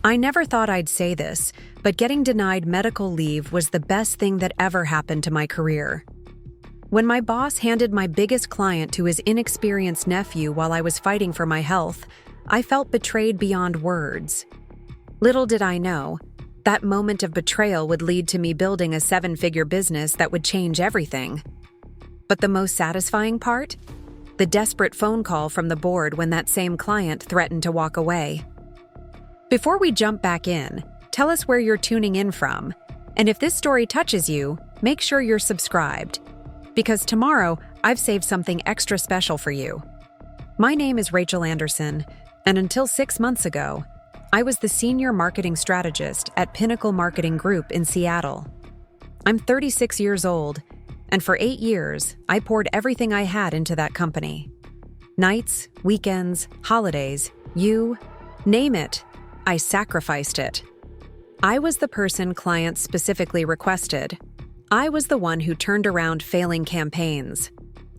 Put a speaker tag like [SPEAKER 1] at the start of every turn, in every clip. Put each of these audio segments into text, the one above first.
[SPEAKER 1] I never thought I'd say this, but getting denied medical leave was the best thing that ever happened to my career. When my boss handed my biggest client to his inexperienced nephew while I was fighting for my health, I felt betrayed beyond words. Little did I know, that moment of betrayal would lead to me building a 7-figure business that would change everything. But the most satisfying part? The desperate phone call from the board when that same client threatened to walk away. Before we jump back in, tell us where you're tuning in from, and if this story touches you, make sure you're subscribed, because tomorrow I've saved something extra special for you. My name is Rachel Anderson, and until 6 months ago, I was the senior marketing strategist at Pinnacle Marketing Group in Seattle. I'm 36 years old, and for 8 years, I poured everything I had into that company. Nights, weekends, holidays, you name it, I sacrificed it. I was the person clients specifically requested. I was the one who turned around failing campaigns.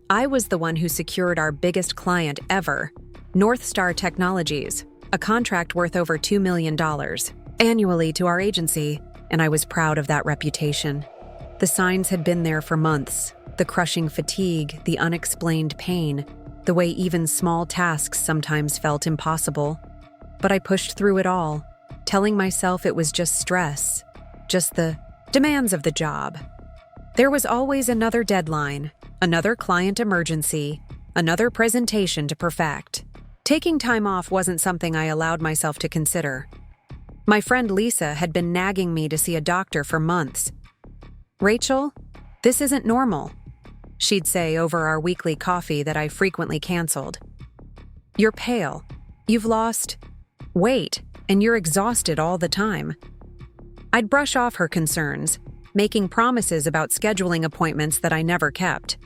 [SPEAKER 1] I was the one who secured our biggest client ever, North Star Technologies, a contract worth over $2 million annually to our agency, and I was proud of that reputation. The signs had been there for months, the crushing fatigue, the unexplained pain, the way even small tasks sometimes felt impossible. But I pushed through it all, telling myself it was just stress, just the demands of the job. There was always another deadline, another client emergency, another presentation to perfect. Taking time off wasn't something I allowed myself to consider. My friend Lisa had been nagging me to see a doctor for months. "Rachel, this isn't normal," she'd say over our weekly coffee that I frequently canceled. "You're pale. You've lost weight, and you're exhausted all the time." I'd brush off her concerns, making promises about scheduling appointments that I never kept.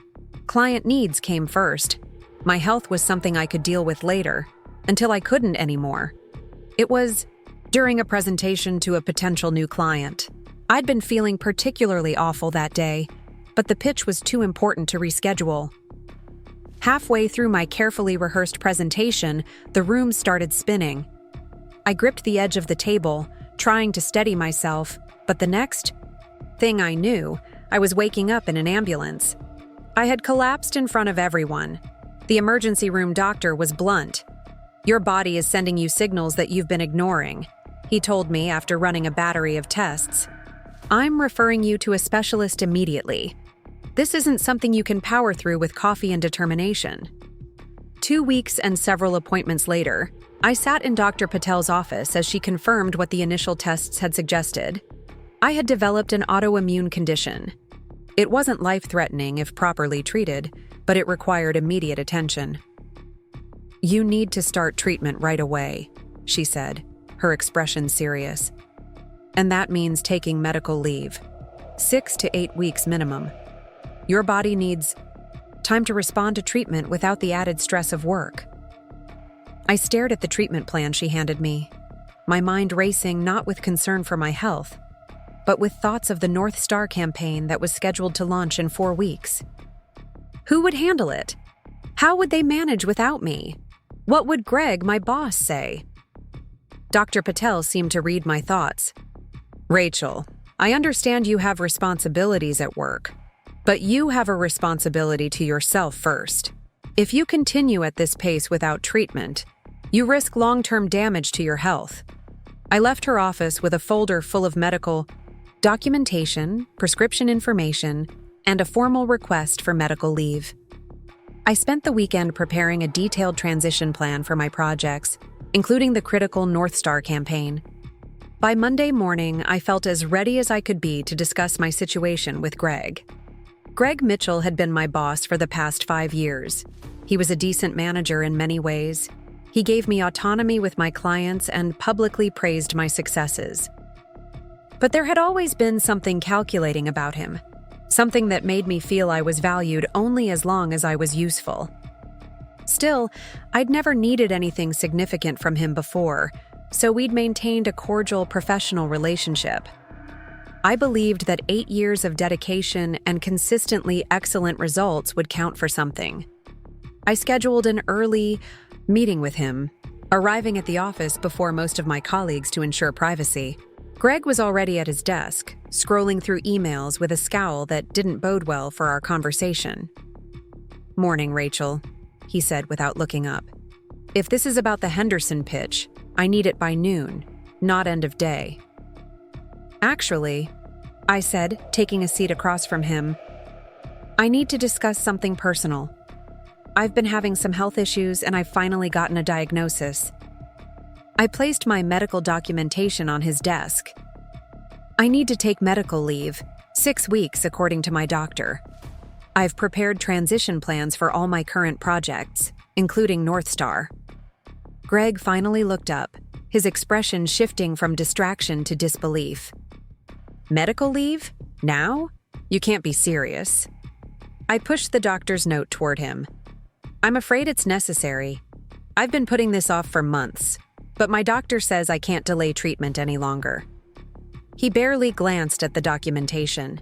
[SPEAKER 1] Client needs came first. My health was something I could deal with later, until I couldn't anymore. It was during a presentation to a potential new client. I'd been feeling particularly awful that day, but the pitch was too important to reschedule. Halfway through my carefully rehearsed presentation, the room started spinning. I gripped the edge of the table, trying to steady myself, but the next thing I knew, I was waking up in an ambulance. I had collapsed in front of everyone. The emergency room doctor was blunt. "Your body is sending you signals that you've been ignoring," he told me after running a battery of tests. "I'm referring you to a specialist immediately. This isn't something you can power through with coffee and determination." 2 weeks and several appointments later, I sat in Dr. Patel's office as she confirmed what the initial tests had suggested. I had developed an autoimmune condition. It wasn't life-threatening if properly treated, but it required immediate attention. "You need to start treatment right away," she said, her expression serious. "And that means taking medical leave. 6 to 8 weeks minimum. Your body needs time to respond to treatment without the added stress of work." I stared at the treatment plan she handed me, my mind racing not with concern for my health, but with thoughts of the North Star campaign that was scheduled to launch in 4 weeks. Who would handle it? How would they manage without me? What would Greg, my boss, say? Dr. Patel seemed to read my thoughts. "Rachel, I understand you have responsibilities at work, but you have a responsibility to yourself first. If you continue at this pace without treatment, you risk long-term damage to your health." I left her office with a folder full of medical documentation, prescription information, and a formal request for medical leave. I spent the weekend preparing a detailed transition plan for my projects, including the critical North Star campaign. By Monday morning, I felt as ready as I could be to discuss my situation with Greg. Greg Mitchell had been my boss for the past 5 years. He was a decent manager in many ways. He gave me autonomy with my clients and publicly praised my successes. But there had always been something calculating about him, something that made me feel I was valued only as long as I was useful. Still, I'd never needed anything significant from him before, so we'd maintained a cordial professional relationship. I believed that 8 years of dedication and consistently excellent results would count for something. I scheduled an early meeting with him, Arriving at the office before most of my colleagues to ensure privacy, Greg was already at his desk, scrolling through emails with a scowl that didn't bode well for our conversation. "Morning, Rachel," he said without looking up. "If this is about the Henderson pitch, I need it by noon, not end of day." "Actually," I said, taking a seat across from him, "I need to discuss something personal. I've been having some health issues and I've finally gotten a diagnosis." I placed my medical documentation on his desk. "I need to take medical leave, 6 weeks according to my doctor. I've prepared transition plans for all my current projects, including North Star." Greg finally looked up, his expression shifting from distraction to disbelief. "Medical leave? Now? You can't be serious." I pushed the doctor's note toward him. "I'm afraid it's necessary. I've been putting this off for months, but my doctor says I can't delay treatment any longer." He barely glanced at the documentation.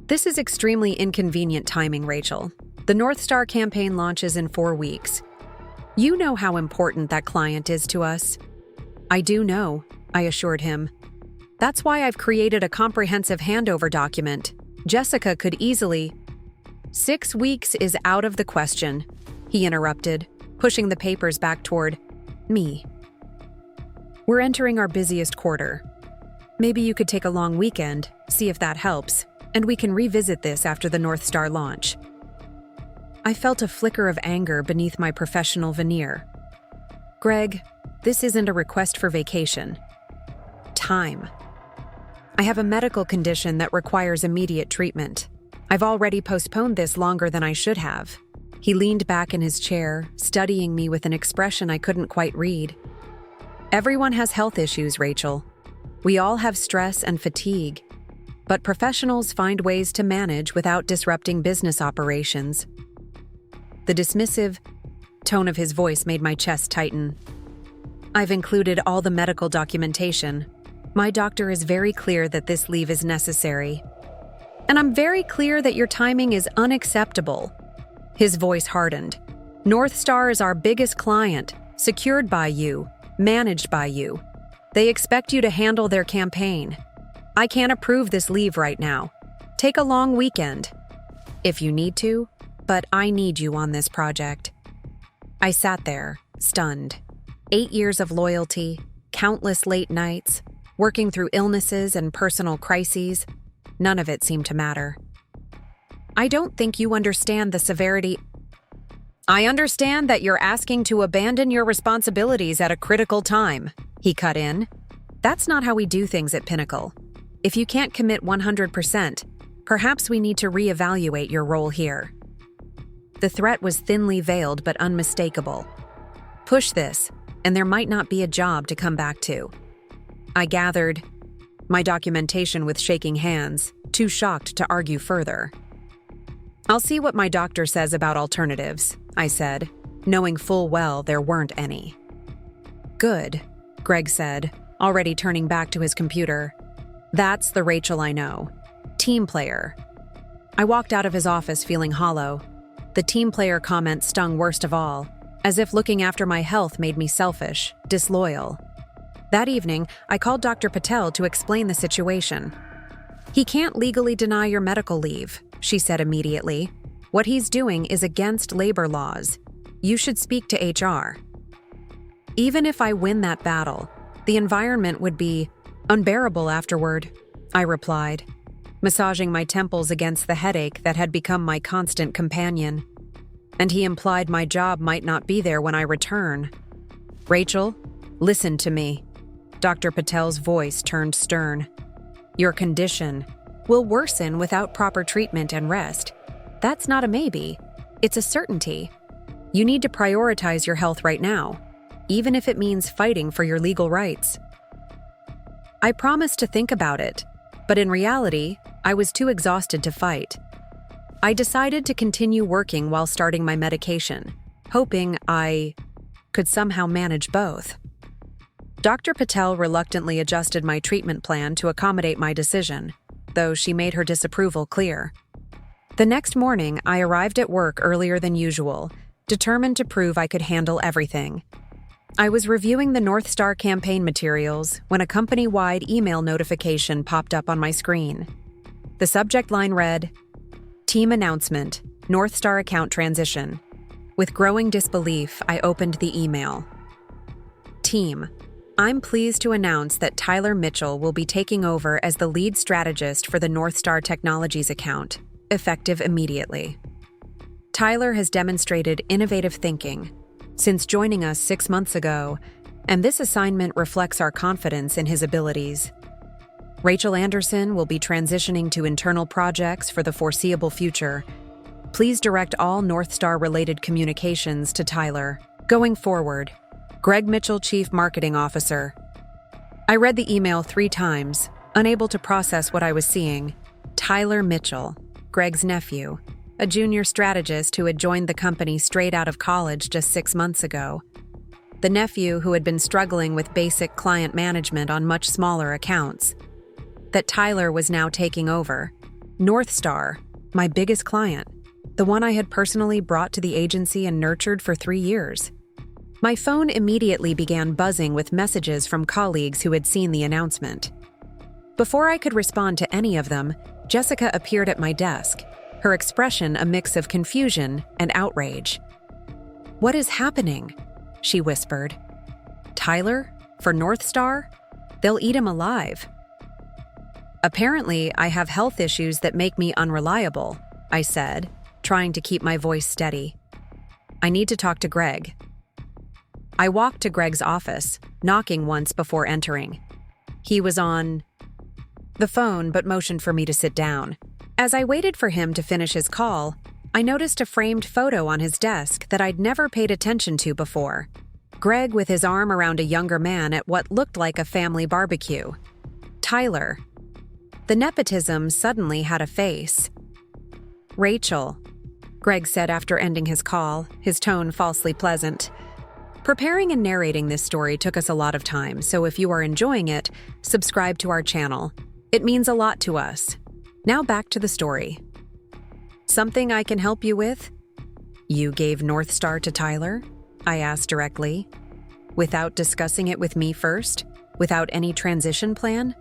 [SPEAKER 1] "This is extremely inconvenient timing, Rachel. The North Star campaign launches in 4 weeks. You know how important that client is to us." "I do know," I assured him. "That's why I've created a comprehensive handover document. Jessica could easily—" "6 weeks is out of the question," he interrupted, pushing the papers back toward me. "We're entering our busiest quarter. Maybe you could take a long weekend, see if that helps, and we can revisit this after the North Star launch." I felt a flicker of anger beneath my professional veneer. "Greg, this isn't a request for vacation. Time. I have a medical condition that requires immediate treatment. I've already postponed this longer than I should have." He leaned back in his chair, studying me with an expression I couldn't quite read. "Everyone has health issues, Rachel. We all have stress and fatigue, but professionals find ways to manage without disrupting business operations." The dismissive tone of his voice made my chest tighten. "I've included all the medical documentation. My doctor is very clear that this leave is necessary. And I'm very clear that your timing is unacceptable." His voice hardened. "North Star is our biggest client, secured by you, managed by you. They expect you to handle their campaign. I can't approve this leave right now. Take a long weekend, if you need to, but I need you on this project." I sat there, stunned. 8 years of loyalty, countless late nights, working through illnesses and personal crises. None of it seemed to matter. "I don't think you understand the severity." "I understand that you're asking to abandon your responsibilities at a critical time," he cut in. "That's not how we do things at Pinnacle. If you can't commit 100%, perhaps we need to reevaluate your role here." The threat was thinly veiled but unmistakable. Push this, and there might not be a job to come back to. I gathered my documentation with shaking hands, too shocked to argue further. "I'll see what my doctor says about alternatives," I said, knowing full well there weren't any. "Good," Greg said, already turning back to his computer. "That's the Rachel I know. Team player." I walked out of his office feeling hollow. The team player comment stung worst of all, as if looking after my health made me selfish, disloyal. That evening, I called Dr. Patel to explain the situation. "He can't legally deny your medical leave," she said immediately. "What he's doing is against labor laws. You should speak to HR." "Even if I win that battle, the environment would be unbearable afterward," I replied, massaging my temples against the headache that had become my constant companion. "And he implied my job might not be there when I return." "Rachel, listen to me." Dr. Patel's voice turned stern. "Your condition will worsen without proper treatment and rest. That's not a maybe. It's a certainty. You need to prioritize your health right now, even if it means fighting for your legal rights." I promised to think about it, but in reality, I was too exhausted to fight. I decided to continue working while starting my medication, hoping I could somehow manage both. Dr. Patel reluctantly adjusted my treatment plan to accommodate my decision, though she made her disapproval clear. The next morning, I arrived at work earlier than usual, determined to prove I could handle everything. I was reviewing the North Star campaign materials when a company-wide email notification popped up on my screen. The subject line read, "Team announcement, North Star account transition." With growing disbelief, I opened the email. Team, I'm pleased to announce that Tyler Mitchell will be taking over as the lead strategist for the North Star Technologies account, effective immediately. Tyler has demonstrated innovative thinking since joining us 6 months ago, and this assignment reflects our confidence in his abilities. Rachel Anderson will be transitioning to internal projects for the foreseeable future. Please direct all North Star-related communications to Tyler. Going forward, Greg Mitchell, Chief Marketing Officer. I read the email 3 times, unable to process what I was seeing. Tyler Mitchell, Greg's nephew, a junior strategist who had joined the company straight out of college just 6 months ago. The nephew who had been struggling with basic client management on much smaller accounts. That Tyler was now taking over. North Star, my biggest client, the one I had personally brought to the agency and nurtured for 3 years. My phone immediately began buzzing with messages from colleagues who had seen the announcement. Before I could respond to any of them, Jessica appeared at my desk, her expression a mix of confusion and outrage. "What is happening?" she whispered. "Tyler? For North Star? They'll eat him alive." "Apparently, I have health issues that make me unreliable," I said, trying to keep my voice steady. "I need to talk to Greg." I walked to Greg's office, knocking once before entering. He was on the phone but motioned for me to sit down. As I waited for him to finish his call, I noticed a framed photo on his desk that I'd never paid attention to before. Greg with his arm around a younger man at what looked like a family barbecue. Tyler. The nepotism suddenly had a face. "Rachel," Greg said after ending his call, his tone falsely pleasant. Preparing and narrating this story took us a lot of time, so if you are enjoying it, subscribe to our channel. It means a lot to us. Now back to the story. "Something I can help you with?" "You gave North Star to Tyler?" I asked directly. "Without discussing it with me first? Without any transition plan?"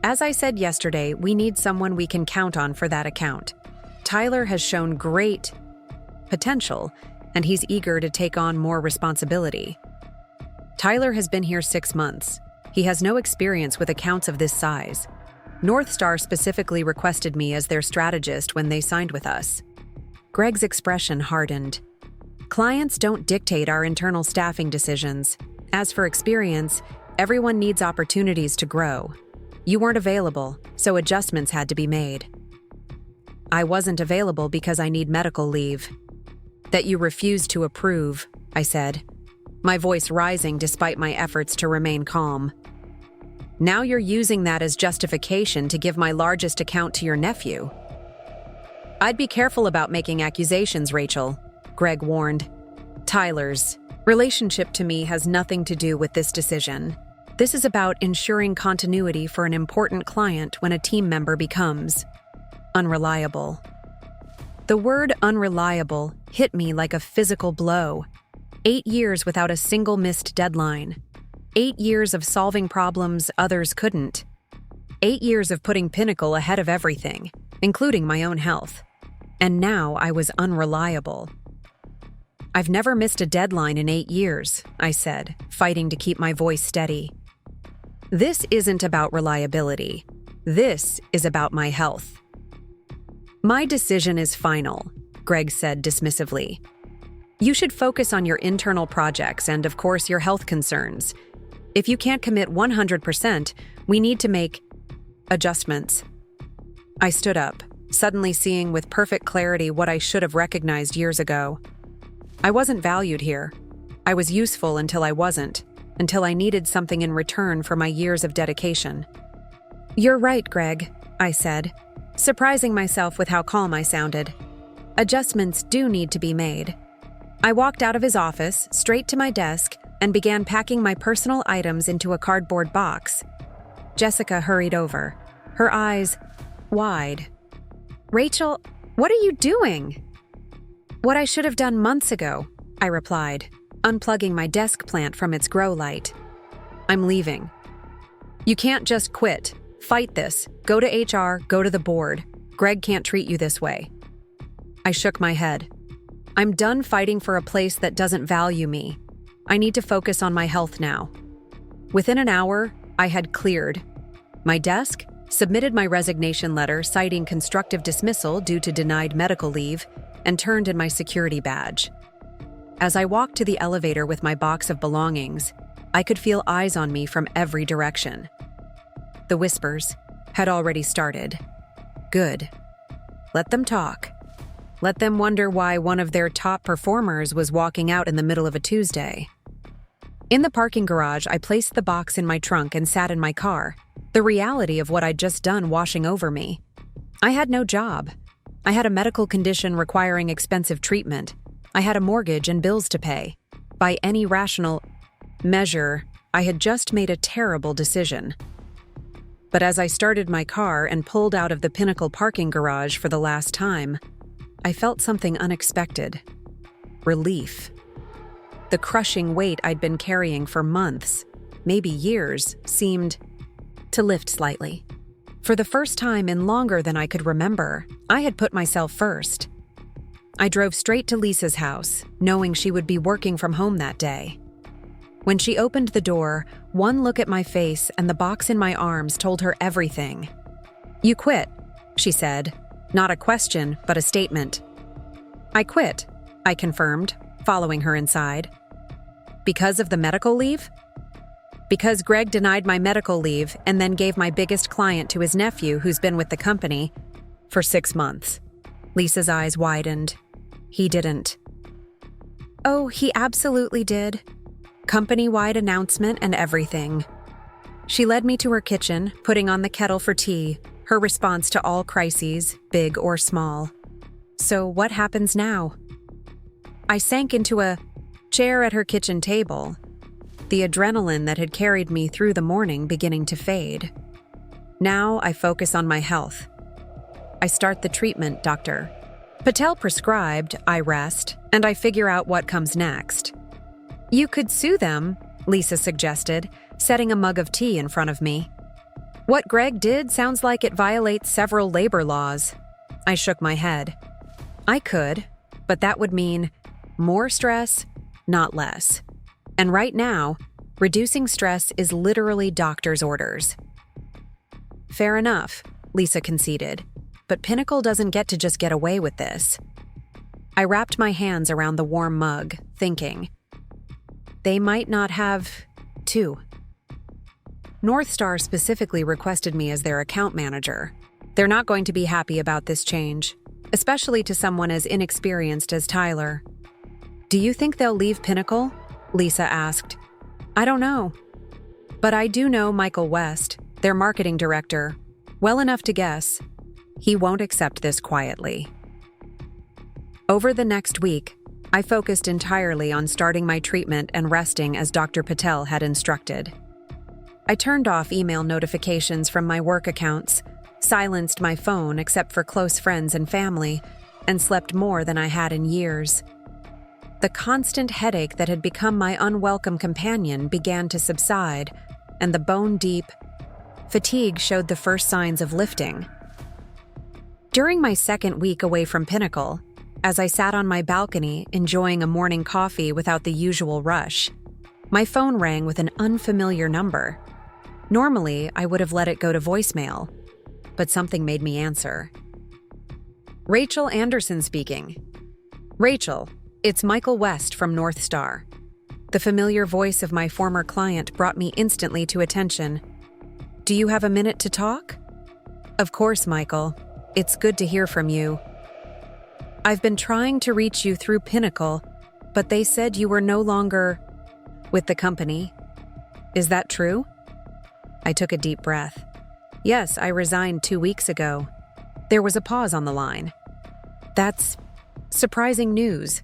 [SPEAKER 1] "As I said yesterday, we need someone we can count on for that account. Tyler has shown great potential, and he's eager to take on more responsibility. Tyler has been here 6 months. He has no experience with accounts of this size. North Star specifically requested me as their strategist when they signed with us." Greg's expression hardened. "Clients don't dictate our internal staffing decisions. As for experience, everyone needs opportunities to grow. You weren't available, so adjustments had to be made." "I wasn't available because I need medical leave." "That you refused to approve," I said, my voice rising despite my efforts to remain calm. "Now you're using that as justification to give my largest account to your nephew." "I'd be careful about making accusations, Rachel," Greg warned. "Tyler's relationship to me has nothing to do with this decision. This is about ensuring continuity for an important client when a team member becomes unreliable." The word unreliable hit me like a physical blow. 8 years without a single missed deadline. 8 years of solving problems others couldn't. 8 years of putting Pinnacle ahead of everything, including my own health. And now I was unreliable. "I've never missed a deadline in 8 years, I said, fighting to keep my voice steady. "This isn't about reliability. This is about my health." "My decision is final," Greg said dismissively. "You should focus on your internal projects and, of course, your health concerns. If you can't commit 100%, we need to make adjustments." I stood up, suddenly seeing with perfect clarity what I should have recognized years ago. I wasn't valued here. I was useful until I wasn't, until I needed something in return for my years of dedication. "You're right, Greg," I said, surprising myself with how calm I sounded. "Adjustments do need to be made." I walked out of his office, straight to my desk, and began packing my personal items into a cardboard box. Jessica hurried over, her eyes wide. "Rachel, what are you doing?" "What I should have done months ago," I replied, unplugging my desk plant from its grow light. I'm leaving. You can't just quit. Fight this. Go to HR, go to the board. Greg can't treat you this way. I shook my head. I'm done fighting for a place that doesn't value me. I need to focus on my health now. Within an hour, I had cleared my desk, submitted my resignation letter citing constructive dismissal due to denied medical leave, and turned in my security badge. As I walked to the elevator with my box of belongings, I could feel eyes on me from every direction. The whispers had already started. Good. Let them talk. Let them wonder why one of their top performers was walking out in the middle of a Tuesday. In the parking garage, I placed the box in my trunk and sat in my car, the reality of what I'd just done washing over me. I had no job. I had a medical condition requiring expensive treatment. I had a mortgage and bills to pay. By any rational measure, I had just made a terrible decision. But as I started my car and pulled out of the Pinnacle parking garage for the last time, I felt something unexpected. Relief. The crushing weight I'd been carrying for months, maybe years, seemed to lift slightly. For the first time in longer than I could remember, I had put myself first. I drove straight to Lisa's house, knowing she would be working from home that day. When she opened the door, one look at my face and the box in my arms told her everything. "You quit," she said. Not a question, but a statement. "I quit," I confirmed, following her inside. "Because of the medical leave?" "Because Greg denied my medical leave and then gave my biggest client to his nephew who's been with the company for 6 months. Lisa's eyes widened. "He didn't." "Oh, he absolutely did. Company-wide announcement and everything." She led me to her kitchen, putting on the kettle for tea, her response to all crises, big or small. "So what happens now?" I sank into a chair at her kitchen table, the adrenaline that had carried me through the morning beginning to fade. Now I focus on my health. I start the treatment, Dr. Patel prescribed, I rest, and I figure out what comes next. "You could sue them," Lisa suggested, setting a mug of tea in front of me. "What Greg did sounds like it violates several labor laws." I shook my head. I could, but that would mean more stress, not less. And right now, reducing stress is literally doctor's orders. "Fair enough," Lisa conceded, "but Pinnacle doesn't get to just get away with this." I wrapped my hands around the warm mug, thinking, they might not have to. North Star specifically requested me as their account manager. They're not going to be happy about this change, especially to someone as inexperienced as Tyler. "Do you think they'll leave Pinnacle?" Lisa asked. "I don't know. But I do know Michael West, their marketing director, well enough to guess. He won't accept this quietly." Over the next week, I focused entirely on starting my treatment and resting as Dr. Patel had instructed. I turned off email notifications from my work accounts, silenced my phone except for close friends and family, and slept more than I had in years. The constant headache that had become my unwelcome companion began to subside, and the bone-deep fatigue showed the first signs of lifting. During my second week away from Pinnacle, as I sat on my balcony enjoying a morning coffee without the usual rush, my phone rang with an unfamiliar number. Normally, I would have let it go to voicemail, but something made me answer. "Rachel Anderson speaking." "Rachel, it's Michael West from North Star." The familiar voice of my former client brought me instantly to attention. "Do you have a minute to talk?" "Of course, Michael. It's good to hear from you. I've been trying to reach you through Pinnacle, but they said you were no longer with the company. Is that true?" I took a deep breath. "Yes, I resigned 2 weeks ago." There was a pause on the line. "That's surprising news,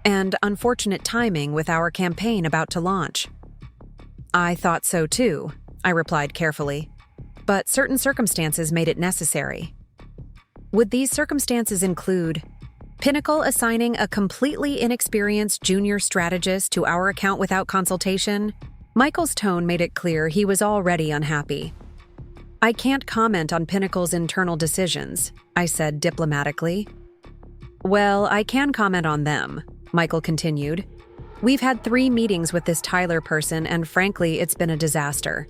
[SPEAKER 1] and unfortunate timing with our campaign about to launch." "I thought so too," I replied carefully, "but certain circumstances made it necessary." "Would these circumstances include Pinnacle assigning a completely inexperienced junior strategist to our account without consultation? Michael's tone made it clear he was already unhappy. I can't comment on Pinnacle's internal decisions, I said diplomatically. Well, I can comment on them, Michael continued. We've had 3 meetings with this Tyler person, and frankly, it's been a disaster.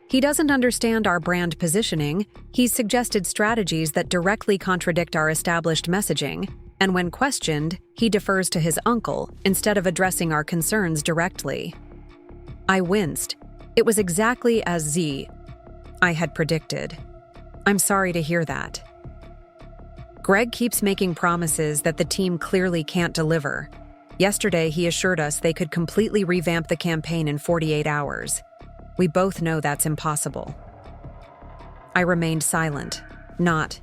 [SPEAKER 1] He doesn't understand our brand positioning. He's suggested strategies that directly contradict our established messaging, and when questioned, he defers to his uncle instead of addressing our concerns directly. I winced. It was exactly as I had predicted. I'm sorry to hear that. Greg keeps making promises that the team clearly can't deliver. Yesterday, he assured us they could completely revamp the campaign in 48 hours. We both know that's impossible. I remained silent, not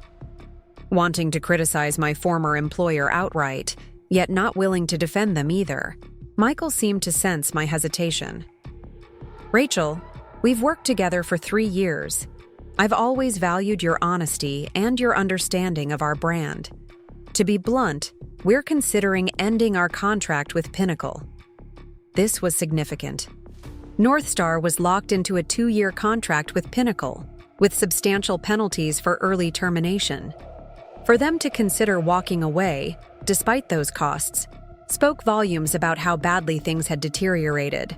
[SPEAKER 1] wanting to criticize my former employer outright, yet not willing to defend them either. Michael seemed to sense my hesitation. Rachel, we've worked together for 3 years. I've always valued your honesty and your understanding of our brand. To be blunt, we're considering ending our contract with Pinnacle. This was significant. North Star was locked into a 2-year contract with Pinnacle, with substantial penalties for early termination. For them to consider walking away, despite those costs, spoke volumes about how badly things had deteriorated.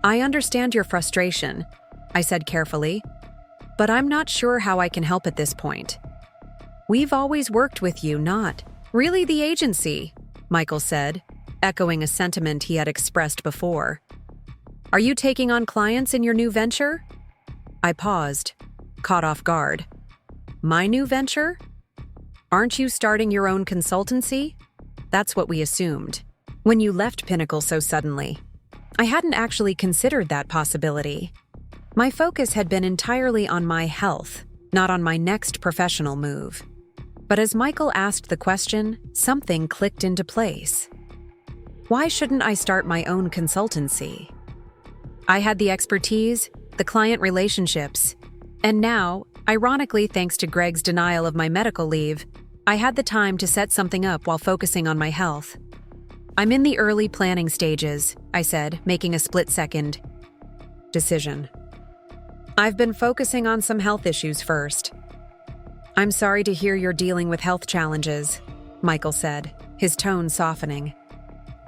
[SPEAKER 1] I understand your frustration, I said carefully, but I'm not sure how I can help at this point. We've always worked with you, not really the agency, Michael said, echoing a sentiment he had expressed before. Are you taking on clients in your new venture? I paused, caught off guard. My new venture? Aren't you starting your own consultancy? That's what we assumed. When you left Pinnacle so suddenly, I hadn't actually considered that possibility. My focus had been entirely on my health, not on my next professional move. But as Michael asked the question, something clicked into place. Why shouldn't I start my own consultancy? I had the expertise, the client relationships, and now, ironically thanks to Greg's denial of my medical leave, I had the time to set something up while focusing on my health. I'm in the early planning stages, I said, making a split-second decision. I've been focusing on some health issues first. I'm sorry to hear you're dealing with health challenges, Michael said, his tone softening.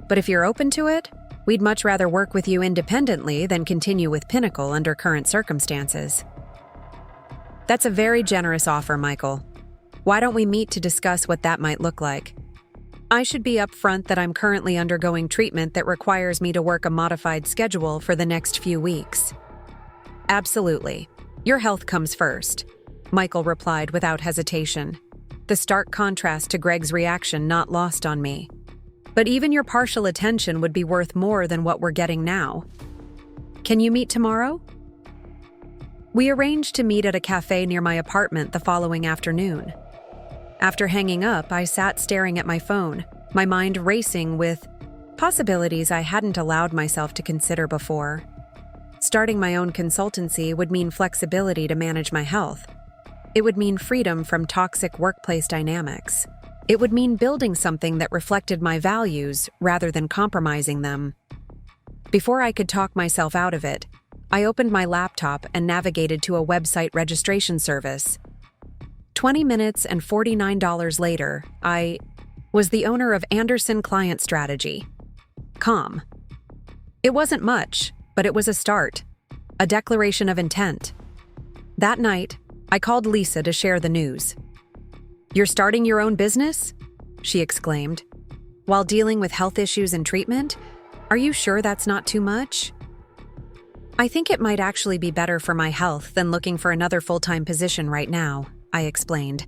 [SPEAKER 1] But if you're open to it, we'd much rather work with you independently than continue with Pinnacle under current circumstances. That's a very generous offer, Michael. Why don't we meet to discuss what that might look like? I should be upfront that I'm currently undergoing treatment that requires me to work a modified schedule for the next few weeks. Absolutely. Your health comes first, Michael replied without hesitation, the stark contrast to Greg's reaction not lost on me. But even your partial attention would be worth more than what we're getting now. Can you meet tomorrow? We arranged to meet at a cafe near my apartment the following afternoon. After hanging up, I sat staring at my phone, my mind racing with possibilities I hadn't allowed myself to consider before. Starting my own consultancy would mean flexibility to manage my health. It would mean freedom from toxic workplace dynamics. It would mean building something that reflected my values rather than compromising them. Before I could talk myself out of it, I opened my laptop and navigated to a website registration service. 20 minutes and $49 later, I was the owner of Anderson Client Strategy. Com. It wasn't much, but it was a start, a declaration of intent. That night, I called Lisa to share the news. You're starting your own business? She exclaimed. While dealing with health issues and treatment? Are you sure that's not too much? I think it might actually be better for my health than looking for another full-time position right now, I explained.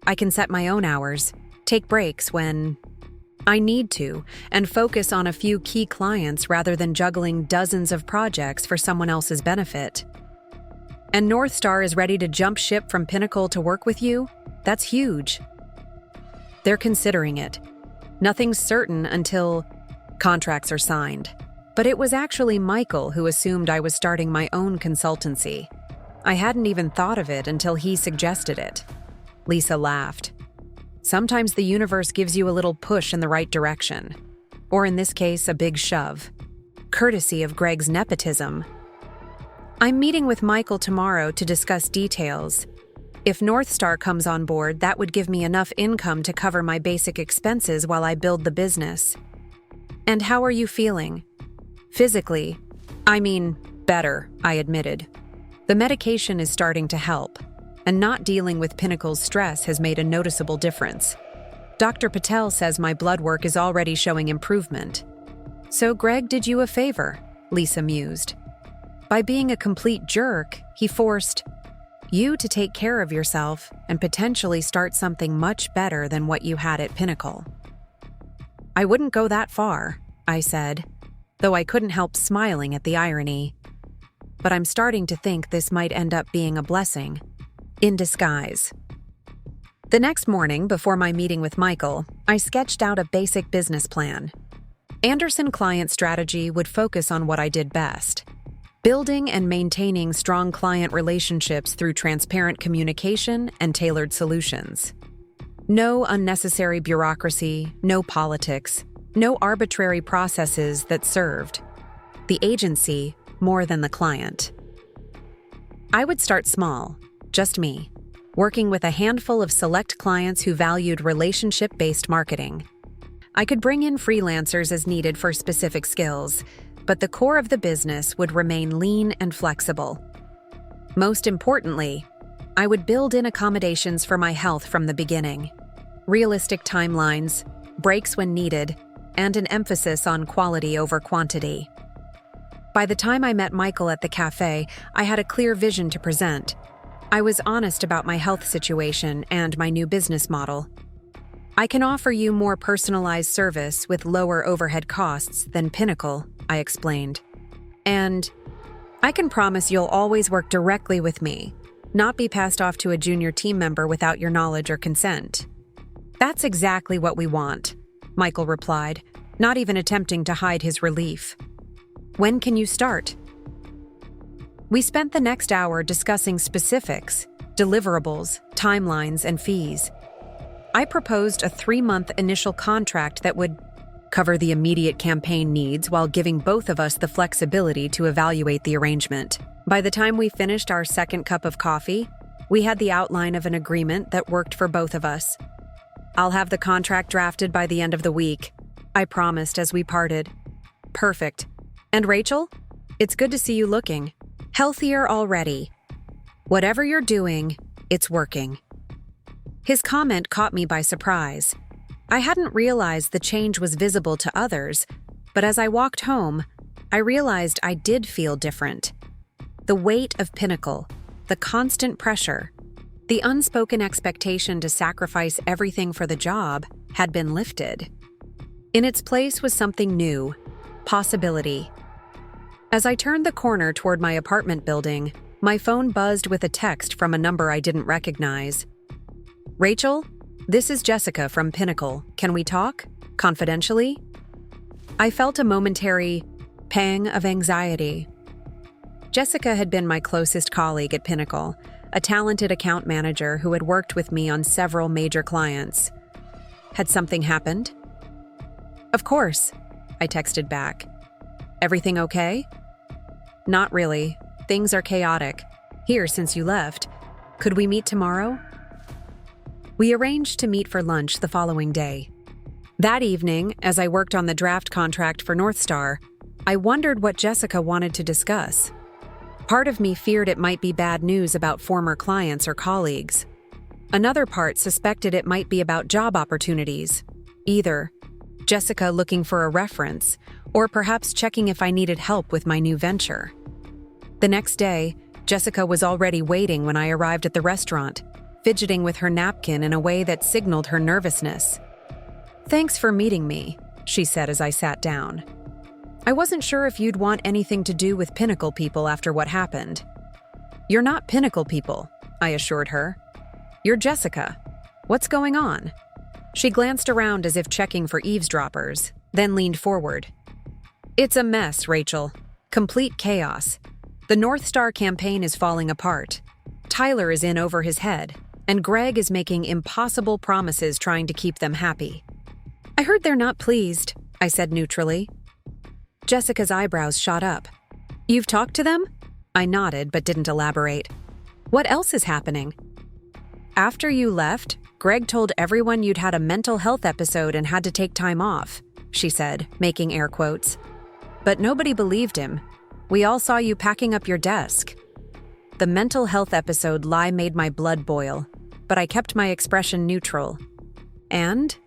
[SPEAKER 1] I can set my own hours, take breaks when I need to, and focus on a few key clients rather than juggling dozens of projects for someone else's benefit. And North Star is ready to jump ship from Pinnacle to work with you? That's huge. They're considering it. Nothing's certain until contracts are signed. But it was actually Michael who assumed I was starting my own consultancy. I hadn't even thought of it until he suggested it. Lisa laughed. Sometimes the universe gives you a little push in the right direction. Or in this case, a big shove. Courtesy of Greg's nepotism. I'm meeting with Michael tomorrow to discuss details. If North Star comes on board, that would give me enough income to cover my basic expenses while I build the business. And how are you feeling? Physically, better, I admitted. The medication is starting to help, and not dealing with Pinnacle's stress has made a noticeable difference. Dr. Patel says my blood work is already showing improvement. So Greg did you a favor, Lisa mused. By being a complete jerk, he forced you to take care of yourself and potentially start something much better than what you had at Pinnacle. I wouldn't go that far, I said, though I couldn't help smiling at the irony. But I'm starting to think this might end up being a blessing. In disguise. The next morning, before my meeting with Michael, I sketched out a basic business plan. Anderson client strategy would focus on what I did best: building and maintaining strong client relationships through transparent communication and tailored solutions. No unnecessary bureaucracy, no politics, no arbitrary processes that served the agency more than the client. I would start small, just me, working with a handful of select clients who valued relationship-based marketing. I could bring in freelancers as needed for specific skills, but the core of the business would remain lean and flexible. Most importantly, I would build in accommodations for my health from the beginning. Realistic timelines, breaks when needed, and an emphasis on quality over quantity. By the time I met Michael at the cafe, I had a clear vision to present. I was honest about my health situation and my new business model. I can offer you more personalized service with lower overhead costs than Pinnacle, I explained. And I can promise you'll always work directly with me, not be passed off to a junior team member without your knowledge or consent. That's exactly what we want, Michael replied, not even attempting to hide his relief. When can you start? We spent the next hour discussing specifics, deliverables, timelines, and fees. I proposed a 3-month initial contract that would cover the immediate campaign needs while giving both of us the flexibility to evaluate the arrangement. By the time we finished our second cup of coffee, we had the outline of an agreement that worked for both of us. I'll have the contract drafted by the end of the week, I promised as we parted. Perfect. And Rachel? It's good to see you looking healthier already. Whatever you're doing, it's working. His comment caught me by surprise. I hadn't realized the change was visible to others, but as I walked home, I realized I did feel different. The weight of Pinnacle, the constant pressure, the unspoken expectation to sacrifice everything for the job had been lifted. In its place was something new, possibility. As I turned the corner toward my apartment building, my phone buzzed with a text from a number I didn't recognize. Rachel, this is Jessica from Pinnacle. Can we talk? Confidentially? I felt a momentary pang of anxiety. Jessica had been my closest colleague at Pinnacle, a talented account manager who had worked with me on several major clients. Had something happened? Of course, I texted back. Everything okay? Not really. Things are chaotic. Here since you left. Could we meet tomorrow? We arranged to meet for lunch the following day. That evening, as I worked on the draft contract for North Star, I wondered what Jessica wanted to discuss. Part of me feared it might be bad news about former clients or colleagues. Another part suspected it might be about job opportunities. Either Jessica looking for a reference, or perhaps checking if I needed help with my new venture. The next day, Jessica was already waiting when I arrived at the restaurant, fidgeting with her napkin in a way that signaled her nervousness. Thanks for meeting me, she said as I sat down. I wasn't sure if you'd want anything to do with Pinnacle people after what happened. You're not Pinnacle people, I assured her. You're Jessica. What's going on? She glanced around as if checking for eavesdroppers, then leaned forward. It's a mess, Rachel. Complete chaos. The North Star campaign is falling apart. Tyler is in over his head, and Greg is making impossible promises trying to keep them happy. I heard they're not pleased, I said neutrally. Jessica's eyebrows shot up. You've talked to them? I nodded but didn't elaborate. What else is happening? After you left, Greg told everyone you'd had a mental health episode and had to take time off, she said, making air quotes. But nobody believed him. We all saw you packing up your desk. The mental health episode lie made my blood boil, but I kept my expression neutral. And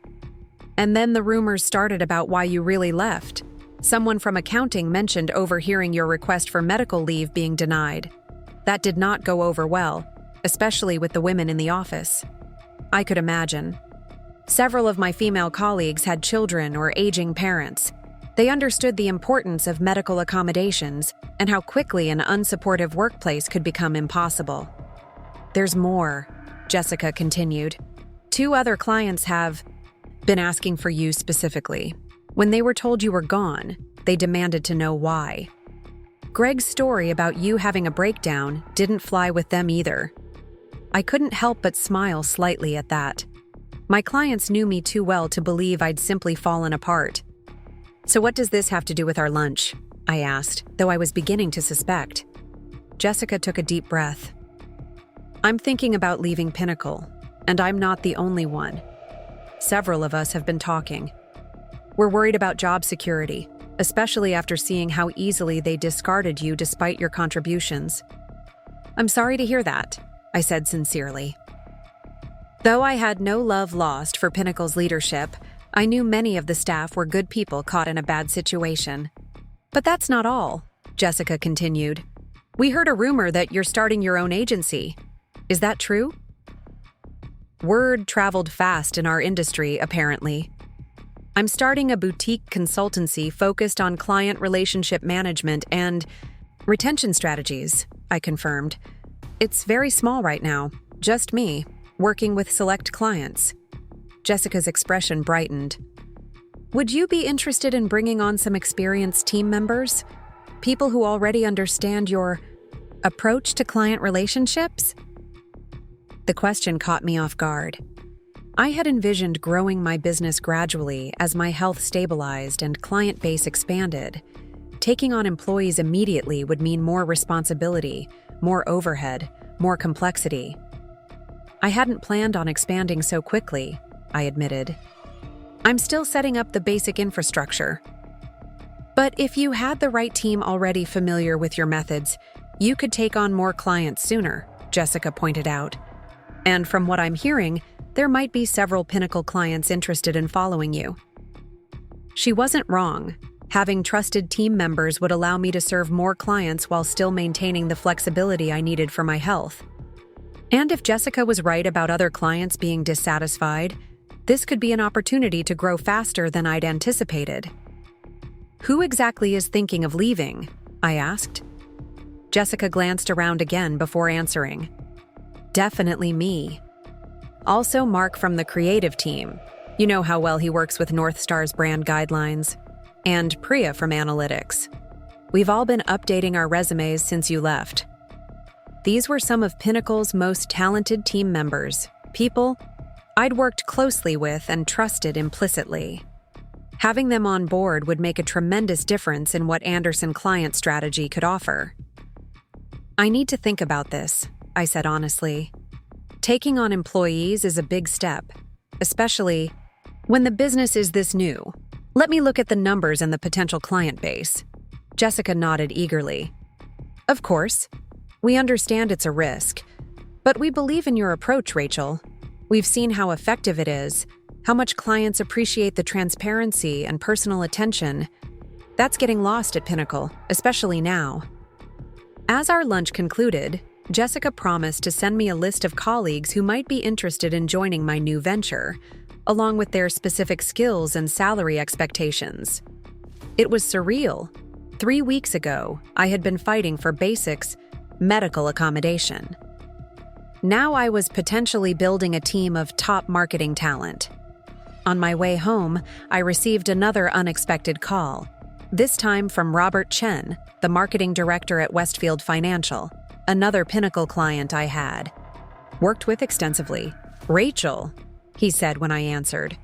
[SPEAKER 1] then the rumors started about why you really left. Someone from accounting mentioned overhearing your request for medical leave being denied. That did not go over well, especially with the women in the office. I could imagine. Several of my female colleagues had children or aging parents. They understood the importance of medical accommodations and how quickly an unsupportive workplace could become impossible. There's more, Jessica continued. 2 other clients have been asking for you specifically. When they were told you were gone, they demanded to know why. Greg's story about you having a breakdown didn't fly with them either. I couldn't help but smile slightly at that. My clients knew me too well to believe I'd simply fallen apart. So what does this have to do with our lunch? I asked, though I was beginning to suspect. Jessica took a deep breath. I'm thinking about leaving Pinnacle, and I'm not the only one. Several of us have been talking. We're worried about job security, especially after seeing how easily they discarded you despite your contributions. I'm sorry to hear that, I said sincerely. Though I had no love lost for Pinnacle's leadership, I knew many of the staff were good people caught in a bad situation. But that's not all, Jessica continued. We heard a rumor that you're starting your own agency. Is that true? Word traveled fast in our industry, apparently. I'm starting a boutique consultancy focused on client relationship management and retention strategies, I confirmed. It's very small right now, just me, working with select clients. Jessica's expression brightened. Would you be interested in bringing on some experienced team members? People who already understand your approach to client relationships? The question caught me off guard. I had envisioned growing my business gradually as my health stabilized and client base expanded. Taking on employees immediately would mean more responsibility, more overhead, more complexity. I hadn't planned on expanding so quickly, I admitted. I'm still setting up the basic infrastructure. But if you had the right team already familiar with your methods, you could take on more clients sooner, Jessica pointed out. And from what I'm hearing, there might be several Pinnacle clients interested in following you. She wasn't wrong. Having trusted team members would allow me to serve more clients while still maintaining the flexibility I needed for my health. And if Jessica was right about other clients being dissatisfied, this could be an opportunity to grow faster than I'd anticipated. Who exactly is thinking of leaving? I asked. Jessica glanced around again before answering. Definitely me. Also Mark from the creative team. You know how well he works with North Star's brand guidelines. And Priya from analytics. We've all been updating our resumes since you left. These were some of Pinnacle's most talented team members, people I'd worked closely with and trusted implicitly. Having them on board would make a tremendous difference in what Anderson client strategy could offer. I need to think about this, I said honestly. Taking on employees is a big step, especially when the business is this new. Let me look at the numbers and the potential client base. Jessica nodded eagerly. Of course. We understand it's a risk, but we believe in your approach, Rachel. We've seen how effective it is, how much clients appreciate the transparency and personal attention. That's getting lost at Pinnacle, especially now. As our lunch concluded, Jessica promised to send me a list of colleagues who might be interested in joining my new venture, along with their specific skills and salary expectations. It was surreal. 3 weeks ago, I had been fighting for basics, medical accommodation. Now I was potentially building a team of top marketing talent. On my way home, I received another unexpected call, this time from Robert Chen, the marketing director at Westfield Financial, another Pinnacle client I had. Worked with extensively. Rachel, he said when I answered.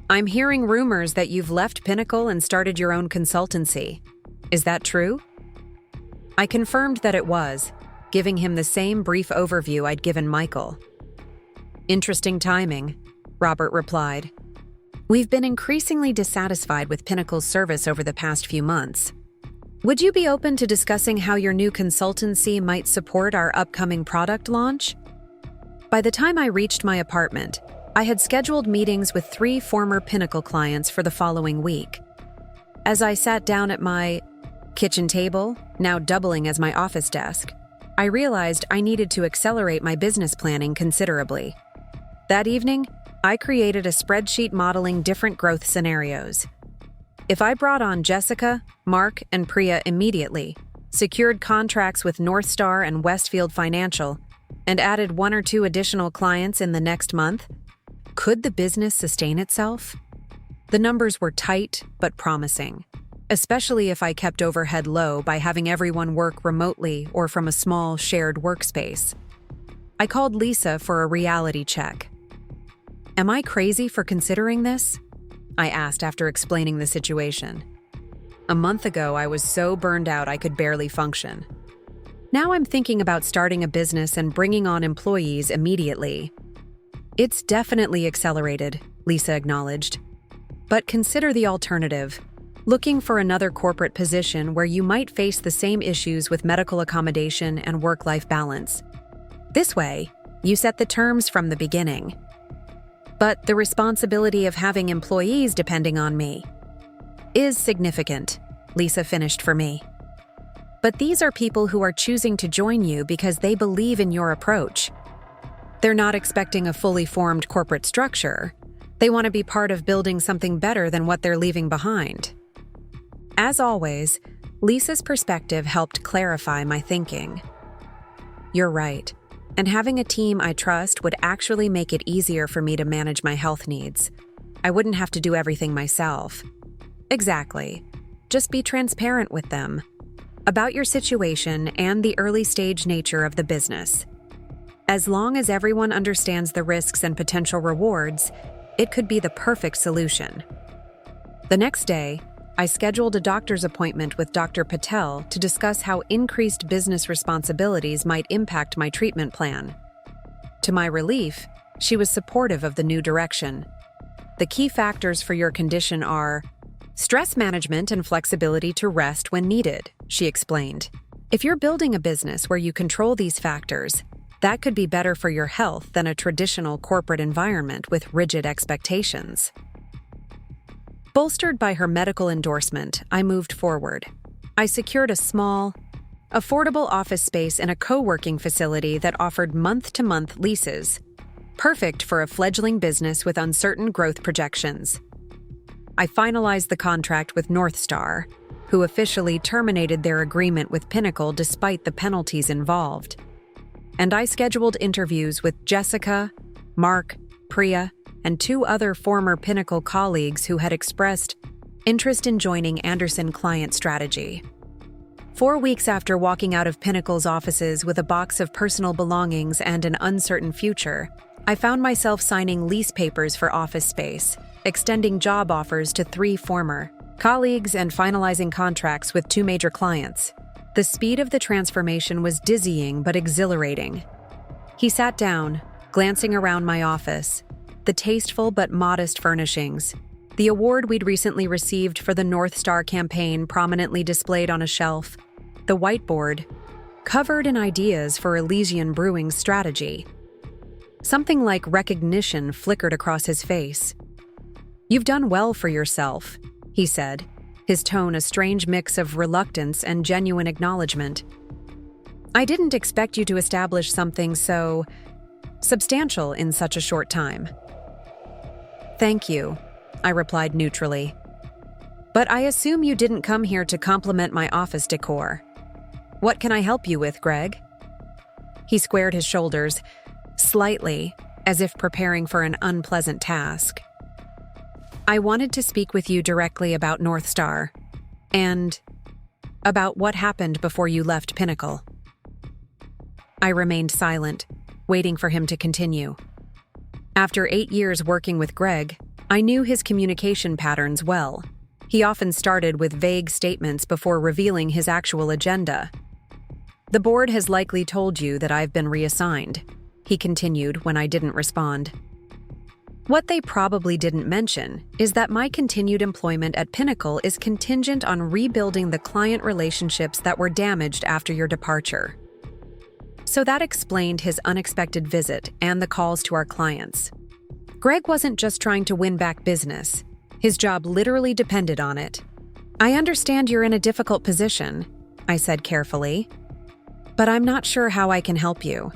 [SPEAKER 1] I'm hearing rumors that you've left Pinnacle and started your own consultancy. Is that true? I confirmed that it was, giving him the same brief overview I'd given Michael. Interesting timing, Robert replied. We've been increasingly dissatisfied with Pinnacle's service over the past few months. Would you be open to discussing how your new consultancy might support our upcoming product launch? By the time I reached my apartment, I had scheduled meetings with 3 former Pinnacle clients for the following week. As I sat down at my kitchen table, now doubling as my office desk, I realized I needed to accelerate my business planning considerably. That evening, I created a spreadsheet modeling different growth scenarios. If I brought on Jessica, Mark, and Priya immediately, secured contracts with North Star and Westfield Financial, and added 1 or 2 additional clients in the next month, could the business sustain itself? The numbers were tight but promising, especially if I kept overhead low by having everyone work remotely or from a small shared workspace. I called Lisa for a reality check. Am I crazy for considering this? I asked after explaining the situation. A month ago, I was so burned out I could barely function. Now I'm thinking about starting a business and bringing on employees immediately. It's definitely accelerated, Lisa acknowledged. But consider the alternative, looking for another corporate position where you might face the same issues with medical accommodation and work-life balance. This way, you set the terms from the beginning. But the responsibility of having employees depending on me is significant, Lisa finished for me. But these are people who are choosing to join you because they believe in your approach. They're not expecting a fully formed corporate structure. They want to be part of building something better than what they're leaving behind. As always, Lisa's perspective helped clarify my thinking. You're right. And having a team I trust would actually make it easier for me to manage my health needs. I wouldn't have to do everything myself. Exactly. Just be transparent with them about your situation and the early-stage nature of the business. As long as everyone understands the risks and potential rewards, it could be the perfect solution. The next day, I scheduled a doctor's appointment with Dr. Patel to discuss how increased business responsibilities might impact my treatment plan. To my relief, she was supportive of the new direction. The key factors for your condition are stress management and flexibility to rest when needed, she explained. If you're building a business where you control these factors, that could be better for your health than a traditional corporate environment with rigid expectations. Bolstered by her medical endorsement, I moved forward. I secured a small, affordable office space in a co-working facility that offered month-to-month leases, perfect for a fledgling business with uncertain growth projections. I finalized the contract with North Star, who officially terminated their agreement with Pinnacle despite the penalties involved. And I scheduled interviews with Jessica, Mark, Priya, and 2 other former Pinnacle colleagues who had expressed interest in joining Anderson Client Strategy. 4 weeks after walking out of Pinnacle's offices with a box of personal belongings and an uncertain future, I found myself signing lease papers for office space, extending job offers to 3 former colleagues, and finalizing contracts with 2 major clients. The speed of the transformation was dizzying but exhilarating. He sat down, glancing around my office, the tasteful but modest furnishings, the award we'd recently received for the North Star campaign prominently displayed on a shelf, the whiteboard, covered in ideas for Elysian Brewing's strategy. Something like recognition flickered across his face. "You've done well for yourself," he said, his tone a strange mix of reluctance and genuine acknowledgement. "I didn't expect you to establish something so substantial in such a short time." "Thank you," I replied neutrally. "But I assume you didn't come here to compliment my office decor. What can I help you with, Greg?" He squared his shoulders, slightly, as if preparing for an unpleasant task. "I wanted to speak with you directly about North Star, and about what happened before you left Pinnacle." I remained silent, waiting for him to continue. After 8 years working with Greg, I knew his communication patterns well. He often started with vague statements before revealing his actual agenda. "The board has likely told you that I've been reassigned," he continued when I didn't respond. What they probably didn't mention is that my continued employment at Pinnacle is contingent on rebuilding the client relationships that were damaged after your departure. So that explained his unexpected visit and the calls to our clients. Greg wasn't just trying to win back business. His job literally depended on it. "I understand you're in a difficult position," I said carefully, "but I'm not sure how I can help you.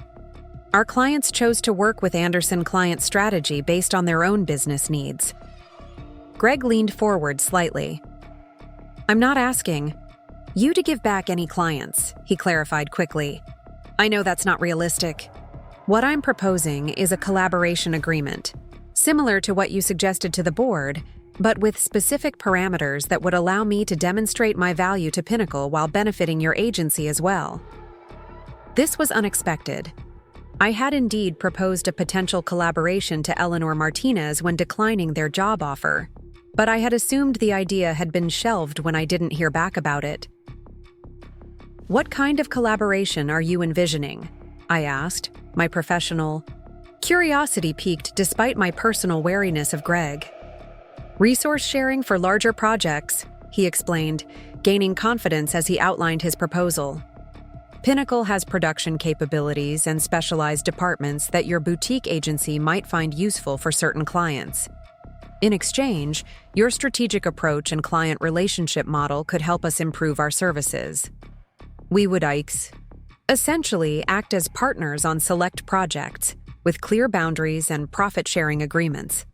[SPEAKER 1] Our clients chose to work with Anderson Client Strategy based on their own business needs." Greg leaned forward slightly. "I'm not asking you to give back any clients," he clarified quickly. "I know that's not realistic. What I'm proposing is a collaboration agreement, similar to what you suggested to the board, but with specific parameters that would allow me to demonstrate my value to Pinnacle while benefiting your agency as well." This was unexpected. I had indeed proposed a potential collaboration to Eleanor Martinez when declining their job offer, but I had assumed the idea had been shelved when I didn't hear back about it. "What kind of collaboration are you envisioning?" I asked, my professional curiosity piqued despite my personal wariness of Greg. "Resource sharing for larger projects," he explained, gaining confidence as he outlined his proposal. "Pinnacle has production capabilities and specialized departments that your boutique agency might find useful for certain clients. In exchange, your strategic approach and client relationship model could help us improve our services. We would essentially act as partners on select projects, with clear boundaries and profit-sharing agreements."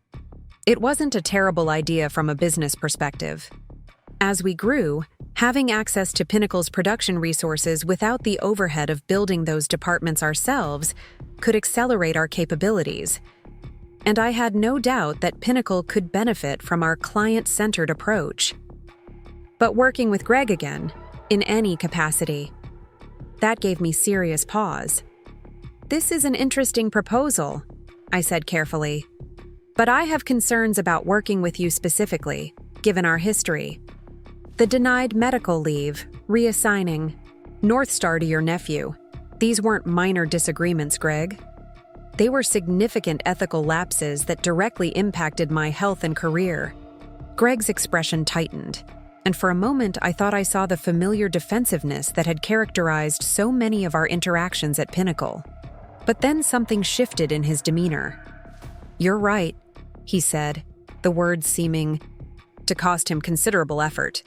[SPEAKER 1] It wasn't a terrible idea from a business perspective. As we grew, having access to Pinnacle's production resources without the overhead of building those departments ourselves could accelerate our capabilities. And I had no doubt that Pinnacle could benefit from our client-centered approach. But working with Greg again, in any capacity, that gave me serious pause. "This is an interesting proposal," I said carefully, "but I have concerns about working with you specifically, given our history. The denied medical leave, reassigning, North Star to your nephew. These weren't minor disagreements, Greg. They were significant ethical lapses that directly impacted my health and career." Greg's expression tightened, and for a moment I thought I saw the familiar defensiveness that had characterized so many of our interactions at Pinnacle. But then something shifted in his demeanor. "You're right," he said, the words seeming to cost him considerable effort.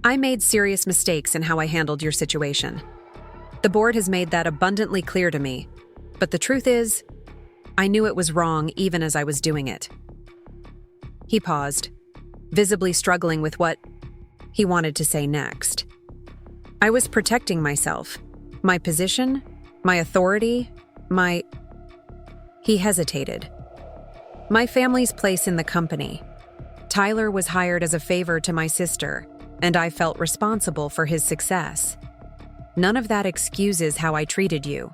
[SPEAKER 1] "I made serious mistakes in how I handled your situation. The board has made that abundantly clear to me, but the truth is, I knew it was wrong even as I was doing it." He paused, visibly struggling with what he wanted to say next. "I was protecting myself, my position, my authority, He hesitated. "My family's place in the company. Tyler was hired as a favor to my sister, and I felt responsible for his success. None of that excuses how I treated you,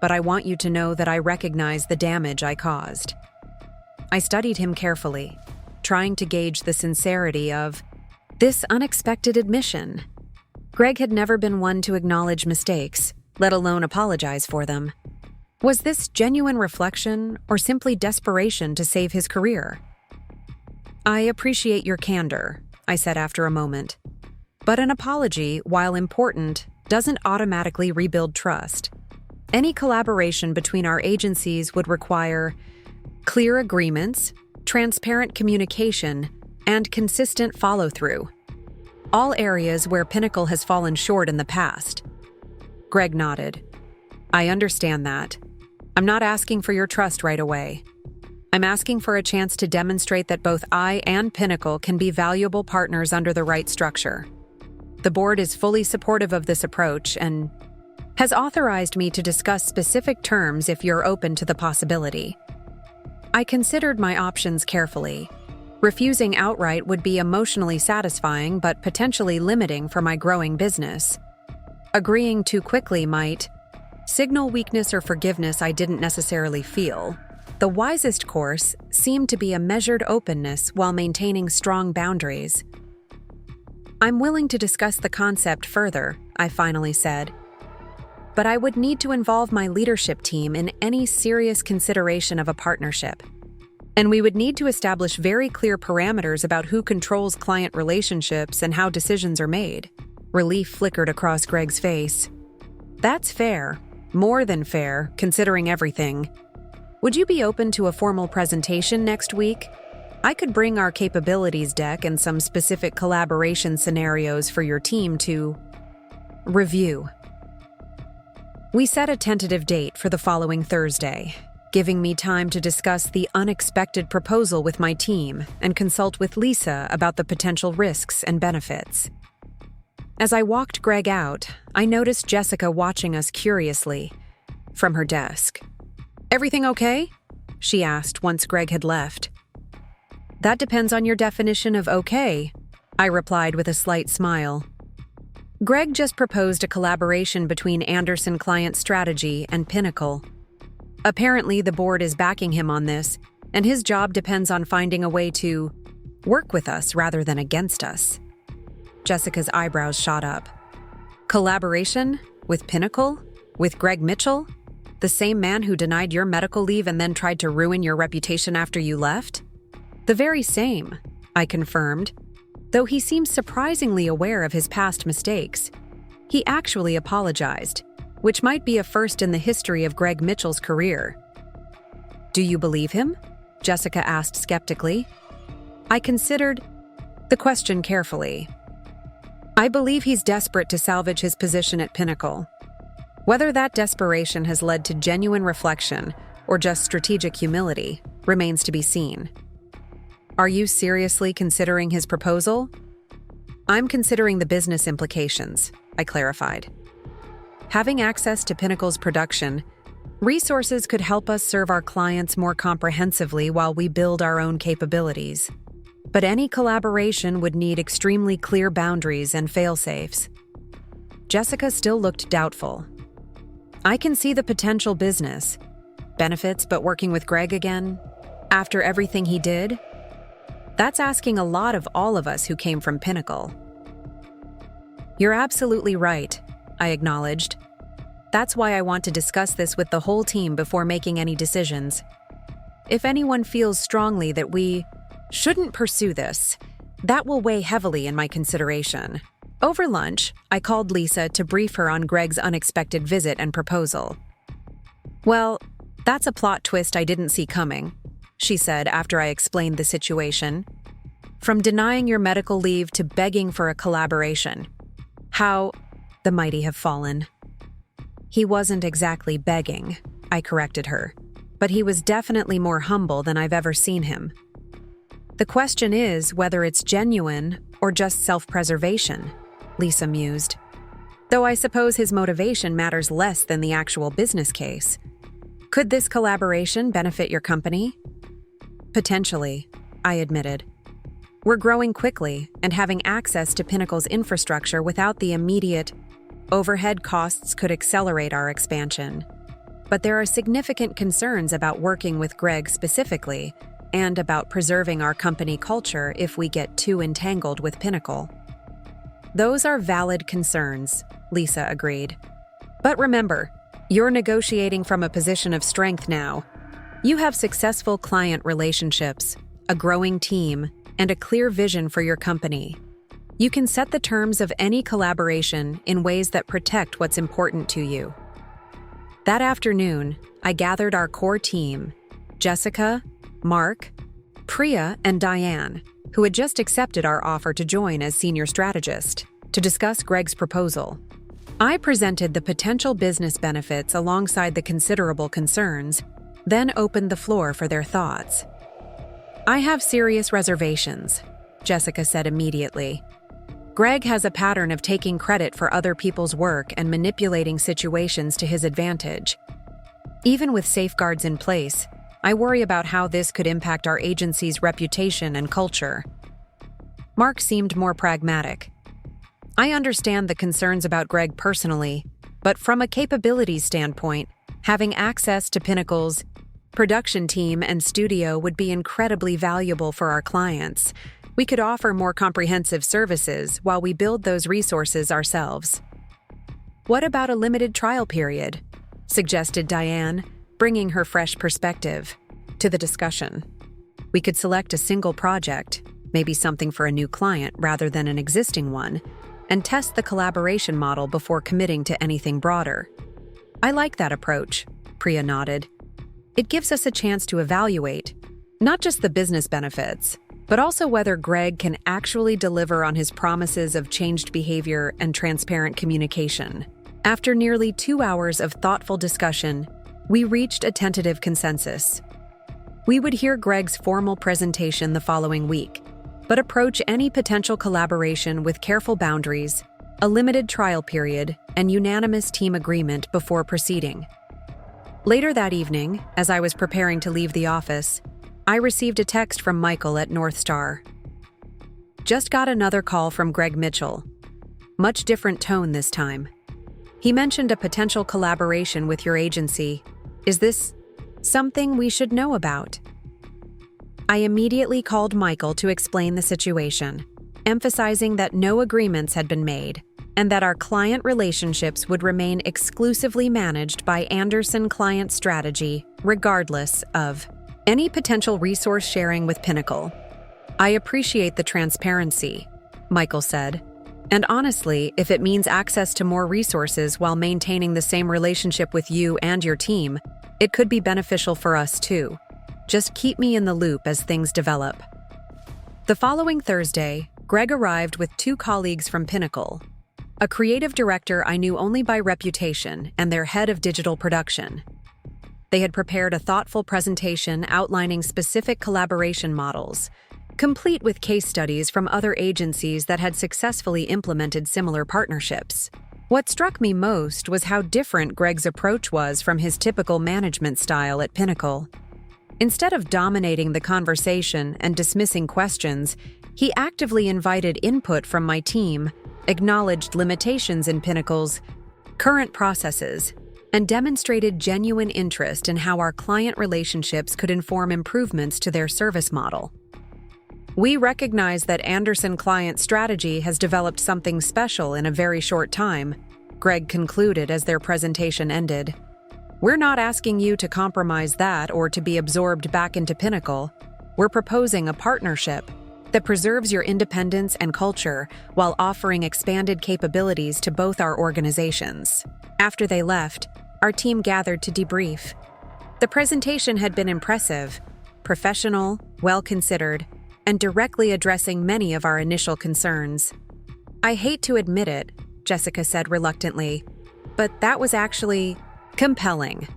[SPEAKER 1] but I want you to know that I recognize the damage I caused." I studied him carefully, trying to gauge the sincerity of this unexpected admission. Greg had never been one to acknowledge mistakes, let alone apologize for them. Was this genuine reflection or simply desperation to save his career? "I appreciate your candor," I said after a moment. "But an apology, while important, doesn't automatically rebuild trust. Any collaboration between our agencies would require clear agreements, transparent communication, and consistent follow-through. All areas where Pinnacle has fallen short in the past." Greg nodded. "I understand that. I'm not asking for your trust right away. I'm asking for a chance to demonstrate that both I and Pinnacle can be valuable partners under the right structure. The board is fully supportive of this approach and has authorized me to discuss specific terms if you're open to the possibility." I considered my options carefully. Refusing outright would be emotionally satisfying but potentially limiting for my growing business. Agreeing too quickly might Signal weakness or forgiveness I didn't necessarily feel. The wisest course seemed to be a measured openness while maintaining strong boundaries. I'm willing to discuss the concept further, I finally said. But I would need to involve my leadership team in any serious consideration of a partnership. And we would need to establish very clear parameters about who controls client relationships and how decisions are made. Relief flickered across Greg's face. That's fair, more than fair, considering everything. Would you be open to a formal presentation next week? I could bring our capabilities deck and some specific collaboration scenarios for your team to review. We set a tentative date for the following Thursday, giving me time to discuss the unexpected proposal with my team and consult with Lisa about the potential risks and benefits. As I walked Greg out, I noticed Jessica watching us curiously from her desk. "Everything okay?" she asked once Greg had left. "That depends on your definition of okay," I replied with a slight smile. Greg just proposed a collaboration between Anderson Client Strategy and Pinnacle. Apparently, the board is backing him on this, and his job depends on finding a way to work with us rather than against us. Jessica's eyebrows shot up. Collaboration? With Pinnacle? With Greg Mitchell? The same man who denied your medical leave and then tried to ruin your reputation after you left? The very same, I confirmed, though he seems surprisingly aware of his past mistakes. He actually apologized, which might be a first in the history of Greg Mitchell's career. "Do you believe him?" Jessica asked skeptically. I considered the question carefully. I believe he's desperate to salvage his position at Pinnacle. Whether that desperation has led to genuine reflection or just strategic humility remains to be seen. Are you seriously considering his proposal? I'm considering the business implications, I clarified. Having access to Pinnacle's production, resources could help us serve our clients more comprehensively while we build our own capabilities. But any collaboration would need extremely clear boundaries and fail-safes. Jessica still looked doubtful. I can see the potential business benefits, but working with Greg again, after everything he did? That's asking a lot of all of us who came from Pinnacle. You're absolutely right, I acknowledged. That's why I want to discuss this with the whole team before making any decisions. If anyone feels strongly that we shouldn't pursue this, that will weigh heavily in my consideration. Over lunch, I called Lisa to brief her on Greg's unexpected visit and proposal. "Well, that's a plot twist I didn't see coming," she said after I explained the situation. "From denying your medical leave to begging for a collaboration. How the mighty have fallen." He wasn't exactly begging, I corrected her, but he was definitely more humble than I've ever seen him. The question is whether it's genuine or just self-preservation, Lisa mused. Though I suppose his motivation matters less than the actual business case. Could this collaboration benefit your company? Potentially, I admitted. We're growing quickly, and having access to Pinnacle's infrastructure without the immediate overhead costs could accelerate our expansion. But there are significant concerns about working with Greg specifically, and about preserving our company culture if we get too entangled with Pinnacle. Those are valid concerns, Lisa agreed. But remember, you're negotiating from a position of strength now. You have successful client relationships, a growing team, and a clear vision for your company. You can set the terms of any collaboration in ways that protect what's important to you. That afternoon, I gathered our core team, Jessica, Mark, Priya, and Diane, who had just accepted our offer to join as senior strategist, to discuss Greg's proposal. I presented the potential business benefits alongside the considerable concerns, then opened the floor for their thoughts. I have serious reservations, Jessica said immediately. Greg has a pattern of taking credit for other people's work and manipulating situations to his advantage. Even with safeguards in place, I worry about how this could impact our agency's reputation and culture. Mark seemed more pragmatic. I understand the concerns about Greg personally, But from a capabilities standpoint, having access to Pinnacle's production team and studio would be incredibly valuable for our clients. We could offer more comprehensive services while we build those resources ourselves. What about a limited trial period? Suggested Diane, bringing her fresh perspective to the discussion. We could select a single project, maybe something for a new client rather than an existing one, and test the collaboration model before committing to anything broader. I like that approach, Priya nodded. It gives us a chance to evaluate not just the business benefits, but also whether Greg can actually deliver on his promises of changed behavior and transparent communication. After nearly 2 hours of thoughtful discussion, we reached a tentative consensus. We would hear Greg's formal presentation the following week, but approach any potential collaboration with careful boundaries, a limited trial period, and unanimous team agreement before proceeding. Later that evening, as I was preparing to leave the office, I received a text from Michael at North Star. Just got another call from Greg Mitchell. Much different tone this time. He mentioned a potential collaboration with your agency. Is this something we should know about? I immediately called Michael to explain the situation, emphasizing that no agreements had been made and that our client relationships would remain exclusively managed by Anderson Client Strategy, regardless of any potential resource sharing with Pinnacle. I appreciate the transparency, Michael said. And honestly, if it means access to more resources while maintaining the same relationship with you and your team, it could be beneficial for us too. Just keep me in the loop as things develop. The following Thursday, Greg arrived with 2 colleagues from Pinnacle, a creative director I knew only by reputation and their head of digital production. They had prepared a thoughtful presentation outlining specific collaboration models, complete with case studies from other agencies that had successfully implemented similar partnerships. What struck me most was how different Greg's approach was from his typical management style at Pinnacle. Instead of dominating the conversation and dismissing questions, he actively invited input from my team, acknowledged limitations in Pinnacle's current processes, and demonstrated genuine interest in how our client relationships could inform improvements to their service model. We recognize that Anderson Client Strategy has developed something special in a very short time, Greg concluded as their presentation ended. We're not asking you to compromise that or to be absorbed back into Pinnacle. We're proposing a partnership that preserves your independence and culture while offering expanded capabilities to both our organizations. After they left, our team gathered to debrief. The presentation had been impressive, professional, well-considered, and directly addressing many of our initial concerns. I hate to admit it, Jessica said reluctantly, but that was actually compelling.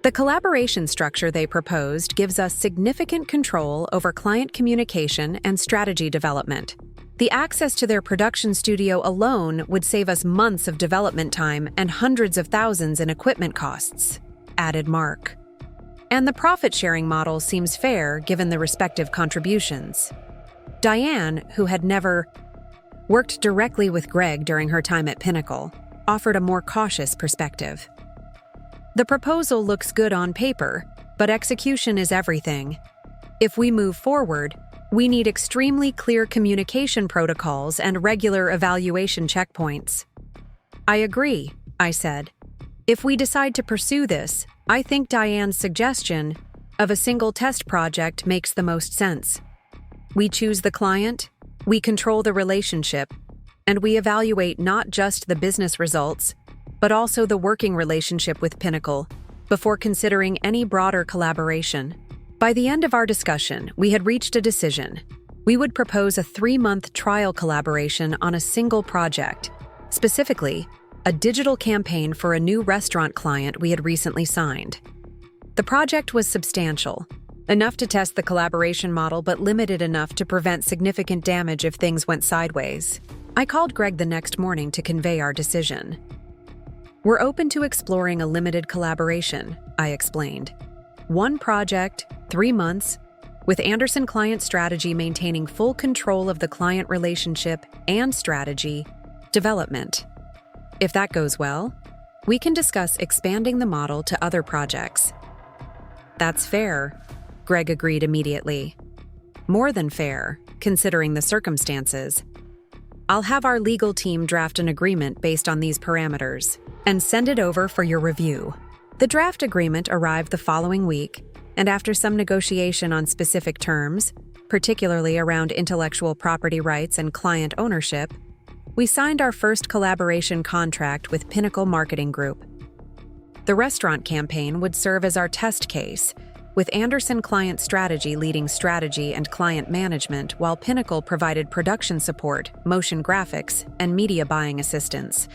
[SPEAKER 1] The collaboration structure they proposed gives us significant control over client communication and strategy development. The access to their production studio alone would save us months of development time and hundreds of thousands in equipment costs, added Mark. And the profit-sharing model seems fair given the respective contributions. Diane, who had never worked directly with Greg during her time at Pinnacle, offered a more cautious perspective. The proposal looks good on paper, but execution is everything. If we move forward, we need extremely clear communication protocols and regular evaluation checkpoints. I agree, I said. If we decide to pursue this, I think Diane's suggestion of a single test project makes the most sense. We choose the client, we control the relationship, and we evaluate not just the business results, but also the working relationship with Pinnacle before considering any broader collaboration. By the end of our discussion, we had reached a decision. We would propose a 3-month trial collaboration on a single project, specifically, a digital campaign for a new restaurant client we had recently signed. The project was substantial, enough to test the collaboration model but limited enough to prevent significant damage if things went sideways. I called Greg the next morning to convey our decision. We're open to exploring a limited collaboration, I explained. 1 project, 3 months, with Anderson Client Strategy maintaining full control of the client relationship and strategy development. If that goes well, We can discuss expanding the model to other projects. That's fair, Greg agreed immediately. More than fair, considering the circumstances. I'll have our legal team draft an agreement based on these parameters and send it over for your review. The draft agreement arrived the following week, and after some negotiation on specific terms, particularly around intellectual property rights and client ownership, we signed our first collaboration contract with Pinnacle Marketing Group. The restaurant campaign would serve as our test case, with Anderson Client Strategy leading strategy and client management, while Pinnacle provided production support, motion graphics, and media buying assistance.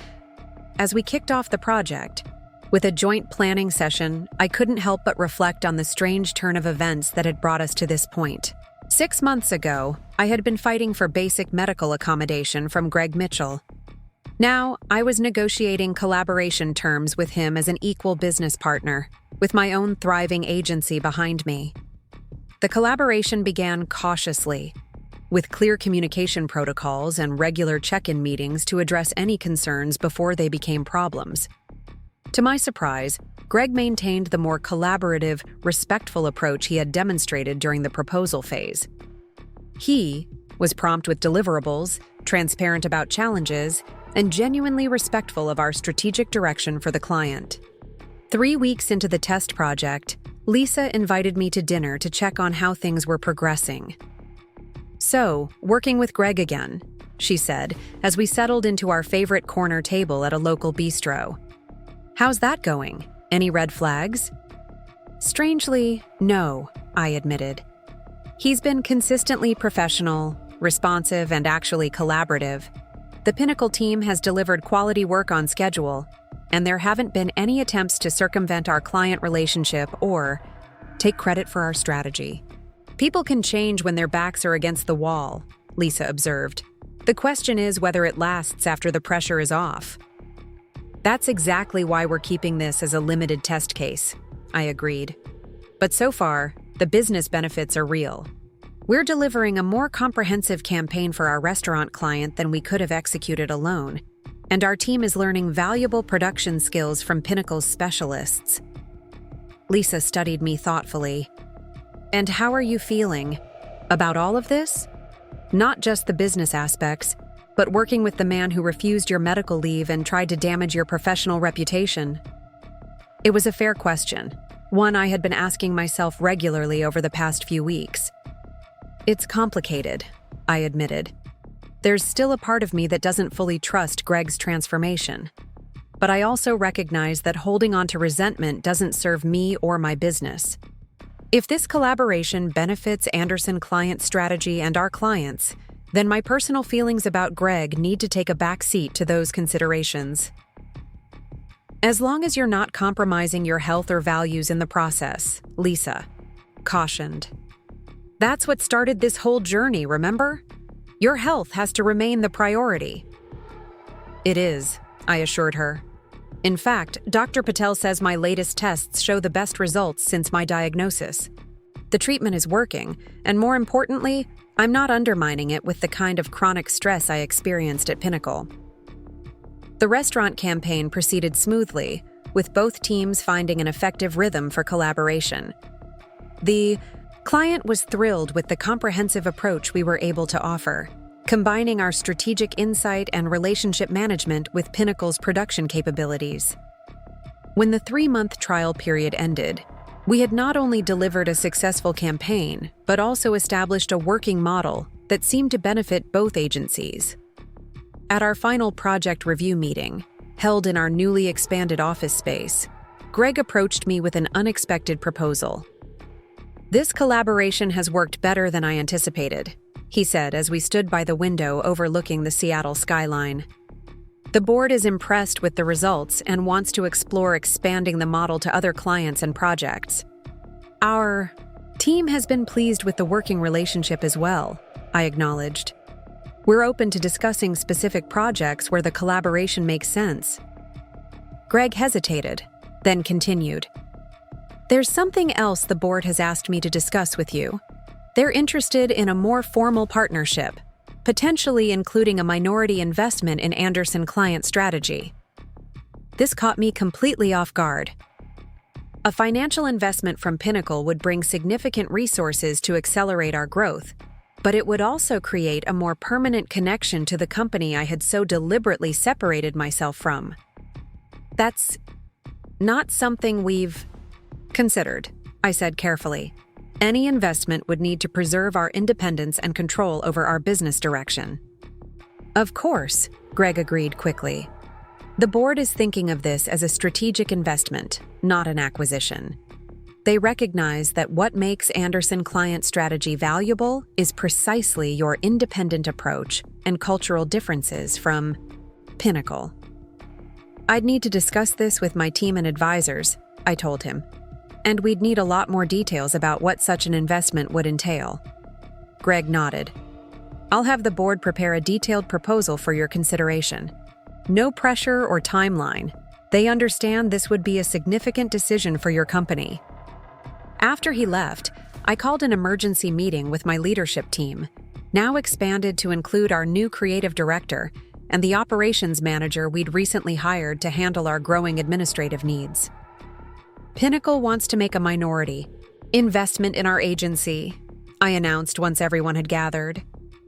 [SPEAKER 1] As we kicked off the project, with a joint planning session, I couldn't help but reflect on the strange turn of events that had brought us to this point. 6 months ago, I had been fighting for basic medical accommodation from Greg Mitchell. Now, I was negotiating collaboration terms with him as an equal business partner, with my own thriving agency behind me. The collaboration began cautiously, with clear communication protocols and regular check-in meetings to address any concerns before they became problems. To my surprise, Greg maintained the more collaborative, respectful approach he had demonstrated during the proposal phase. He was prompt with deliverables, transparent about challenges, and genuinely respectful of our strategic direction for the client. 3 weeks into the test project, Lisa invited me to dinner to check on how things were progressing. "So, working with Greg again," she said, as we settled into our favorite corner table at a local bistro. "How's that going? Any red flags?" "Strangely, no," I admitted. "He's been consistently professional, responsive, and actually collaborative. The Pinnacle team has delivered quality work on schedule, and there haven't been any attempts to circumvent our client relationship or take credit for our strategy. People can change when their backs are against the wall," Lisa observed. "The question is whether it lasts after the pressure is off." "That's exactly why we're keeping this as a limited test case," I agreed. "But so far, the business benefits are real. We're delivering a more comprehensive campaign for our restaurant client than we could have executed alone, and our team is learning valuable production skills from Pinnacle's specialists." Lisa studied me thoughtfully. "And how are you feeling about all of this? Not just the business aspects, but working with the man who refused your medical leave and tried to damage your professional reputation?" It was a fair question, one I had been asking myself regularly over the past few weeks. "It's complicated," I admitted. "There's still a part of me that doesn't fully trust Greg's transformation. But I also recognize that holding on to resentment doesn't serve me or my business. If this collaboration benefits Anderson Client Strategy and our clients, then my personal feelings about Greg need to take a back seat to those considerations. As long as you're not compromising your health or values in the process," Lisa cautioned. "That's what started this whole journey, remember? Your health has to remain the priority." "It is," I assured her. "In fact, Dr. Patel says my latest tests show the best results since my diagnosis. The treatment is working, and more importantly, I'm not undermining it with the kind of chronic stress I experienced at Pinnacle." The restaurant campaign proceeded smoothly, with both teams finding an effective rhythm for collaboration. The client was thrilled with the comprehensive approach we were able to offer, combining our strategic insight and relationship management with Pinnacle's production capabilities. When the 3-month trial period ended, we had not only delivered a successful campaign, but also established a working model that seemed to benefit both agencies. At our final project review meeting, held in our newly expanded office space, Greg approached me with an unexpected proposal. "This collaboration has worked better than I anticipated," he said as we stood by the window overlooking the Seattle skyline. "The board is impressed with the results and wants to explore expanding the model to other clients and projects. Our team has been pleased with the working relationship as well," I acknowledged. "We're open to discussing specific projects where the collaboration makes sense." Greg hesitated, then continued. "There's something else the board has asked me to discuss with you. They're interested in a more formal partnership, potentially including a minority investment in Anderson Client Strategy." This caught me completely off guard. A financial investment from Pinnacle would bring significant resources to accelerate our growth, but it would also create a more permanent connection to the company I had so deliberately separated myself from. That's not something we've considered, I said carefully. Any investment would need to preserve our independence and control over our business direction. Of course, Greg agreed quickly. The board is thinking of this as a strategic investment, not an acquisition. They recognize that what makes Anderson Client Strategy valuable is precisely your independent approach and cultural differences from Pinnacle. I'd need to discuss this with my team and advisors, I told him, and we'd need a lot more details about what such an investment would entail. Greg nodded. I'll have the board prepare a detailed proposal for your consideration. No pressure or timeline. They understand this would be a significant decision for your company. After he left, I called an emergency meeting with my leadership team, now expanded to include our new creative director and the operations manager we'd recently hired to handle our growing administrative needs. Pinnacle wants to make a minority investment in our agency, I announced once everyone had gathered.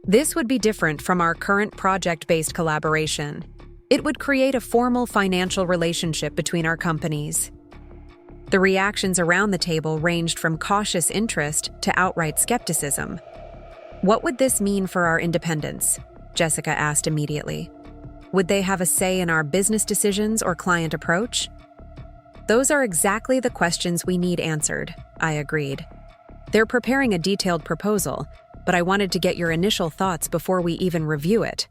[SPEAKER 1] This would be different from our current project-based collaboration. It would create a formal financial relationship between our companies. The reactions around the table ranged from cautious interest to outright skepticism. What would this mean for our independence? Jessica asked immediately. Would they have a say in our business decisions or client approach? Those are exactly the questions we need answered, I agreed. They're preparing a detailed proposal, but I wanted to get your initial thoughts before we even review it.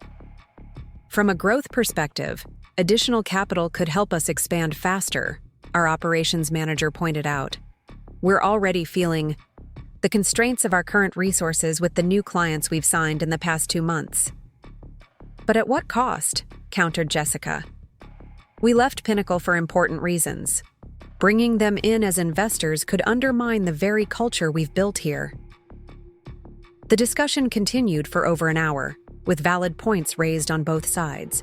[SPEAKER 1] From a growth perspective, additional capital could help us expand faster, our operations manager pointed out. We're already feeling the constraints of our current resources with the new clients we've signed in the past 2 months. But at what cost? Countered Jessica. We left Pinnacle for important reasons. Bringing them in as investors could undermine the very culture we've built here. The discussion continued for over an hour, with valid points raised on both sides.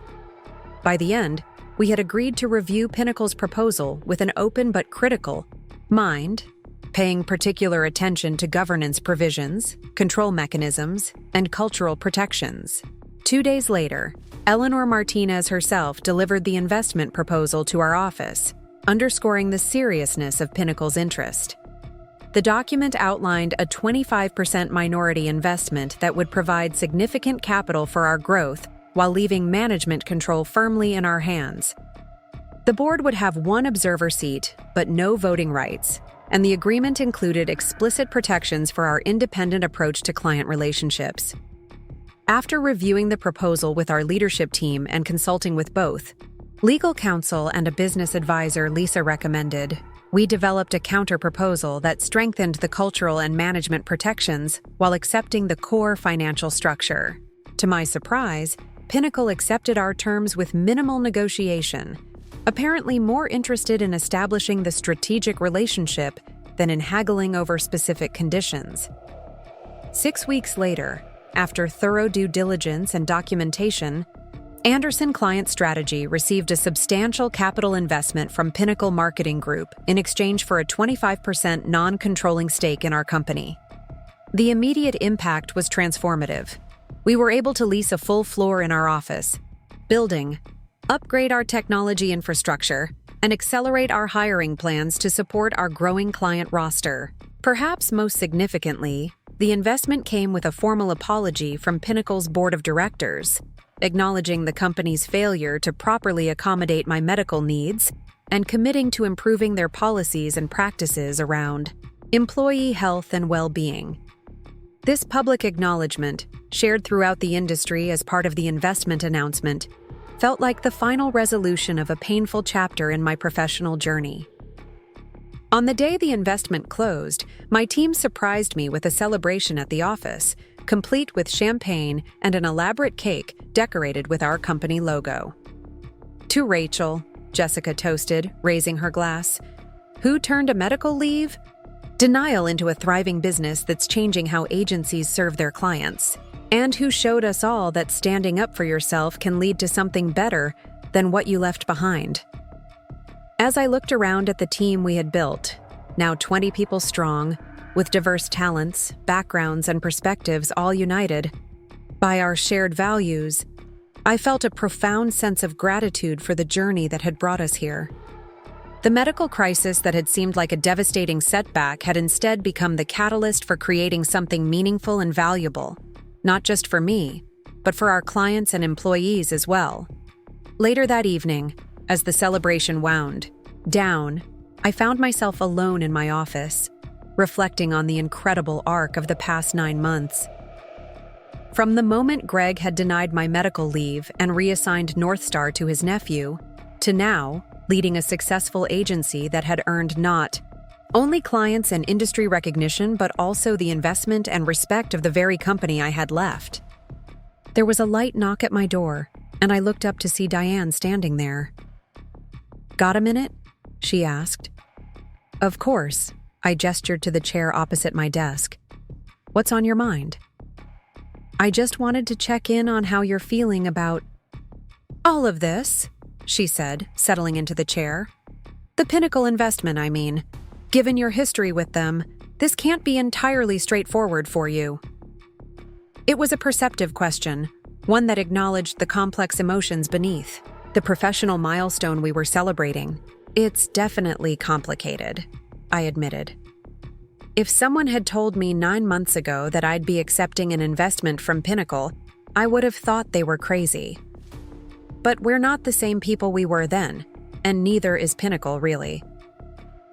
[SPEAKER 1] By the end, we had agreed to review Pinnacle's proposal with an open but critical mind, paying particular attention to governance provisions, control mechanisms, and cultural protections. 2 days later, Eleanor Martinez herself delivered the investment proposal to our office, underscoring the seriousness of Pinnacle's interest. The document outlined a 25% minority investment that would provide significant capital for our growth while leaving management control firmly in our hands. The board would have 1 observer seat, but no voting rights, and the agreement included explicit protections for our independent approach to client relationships. After reviewing the proposal with our leadership team and consulting with both legal counsel and a business advisor Lisa recommended, we developed a counter-proposal that strengthened the cultural and management protections while accepting the core financial structure. To my surprise, Pinnacle accepted our terms with minimal negotiation, apparently more interested in establishing the strategic relationship than in haggling over specific conditions. 6 weeks later, after thorough due diligence and documentation, Anderson Client Strategy received a substantial capital investment from Pinnacle Marketing Group in exchange for a 25% non-controlling stake in our company. The immediate impact was transformative. We were able to lease a full floor in our office, building, upgrade our technology infrastructure, and accelerate our hiring plans to support our growing client roster. Perhaps most significantly, the investment came with a formal apology from Pinnacle's board of directors, acknowledging the company's failure to properly accommodate my medical needs and committing to improving their policies and practices around employee health and well-being. This public acknowledgement, shared throughout the industry as part of the investment announcement, felt like the final resolution of a painful chapter in my professional journey. On the day the investment closed, my team surprised me with a celebration at the office, complete with champagne and an elaborate cake decorated with our company logo. To Rachel, Jessica toasted, raising her glass, who turned a medical leave denial into a thriving business that's changing how agencies serve their clients, and who showed us all that standing up for yourself can lead to something better than what you left behind. As I looked around at the team we had built, now 20 people strong, with diverse talents, backgrounds, and perspectives all united by our shared values, I felt a profound sense of gratitude for the journey that had brought us here. The medical crisis that had seemed like a devastating setback had instead become the catalyst for creating something meaningful and valuable, not just for me, but for our clients and employees as well. Later that evening, as the celebration wound down, I found myself alone in my office, reflecting on the incredible arc of the past 9 months. From the moment Greg had denied my medical leave and reassigned North Star to his nephew, to now, leading a successful agency that had earned not only clients and industry recognition, but also the investment and respect of the very company I had left. There was a light knock at my door, and I looked up to see Diane standing there. "Got a minute?" she asked. "Of course," I gestured to the chair opposite my desk. "What's on your mind?" "I just wanted to check in on how you're feeling about all of this," she said, settling into the chair. "The Pinnacle investment, I mean. Given your history with them, this can't be entirely straightforward for you." It was a perceptive question, one that acknowledged the complex emotions beneath the professional milestone we were celebrating. "It's definitely complicated," I admitted. If someone had told me 9 months ago that I'd be accepting an investment from Pinnacle, I would have thought they were crazy. But we're not the same people we were then, and neither is Pinnacle, really.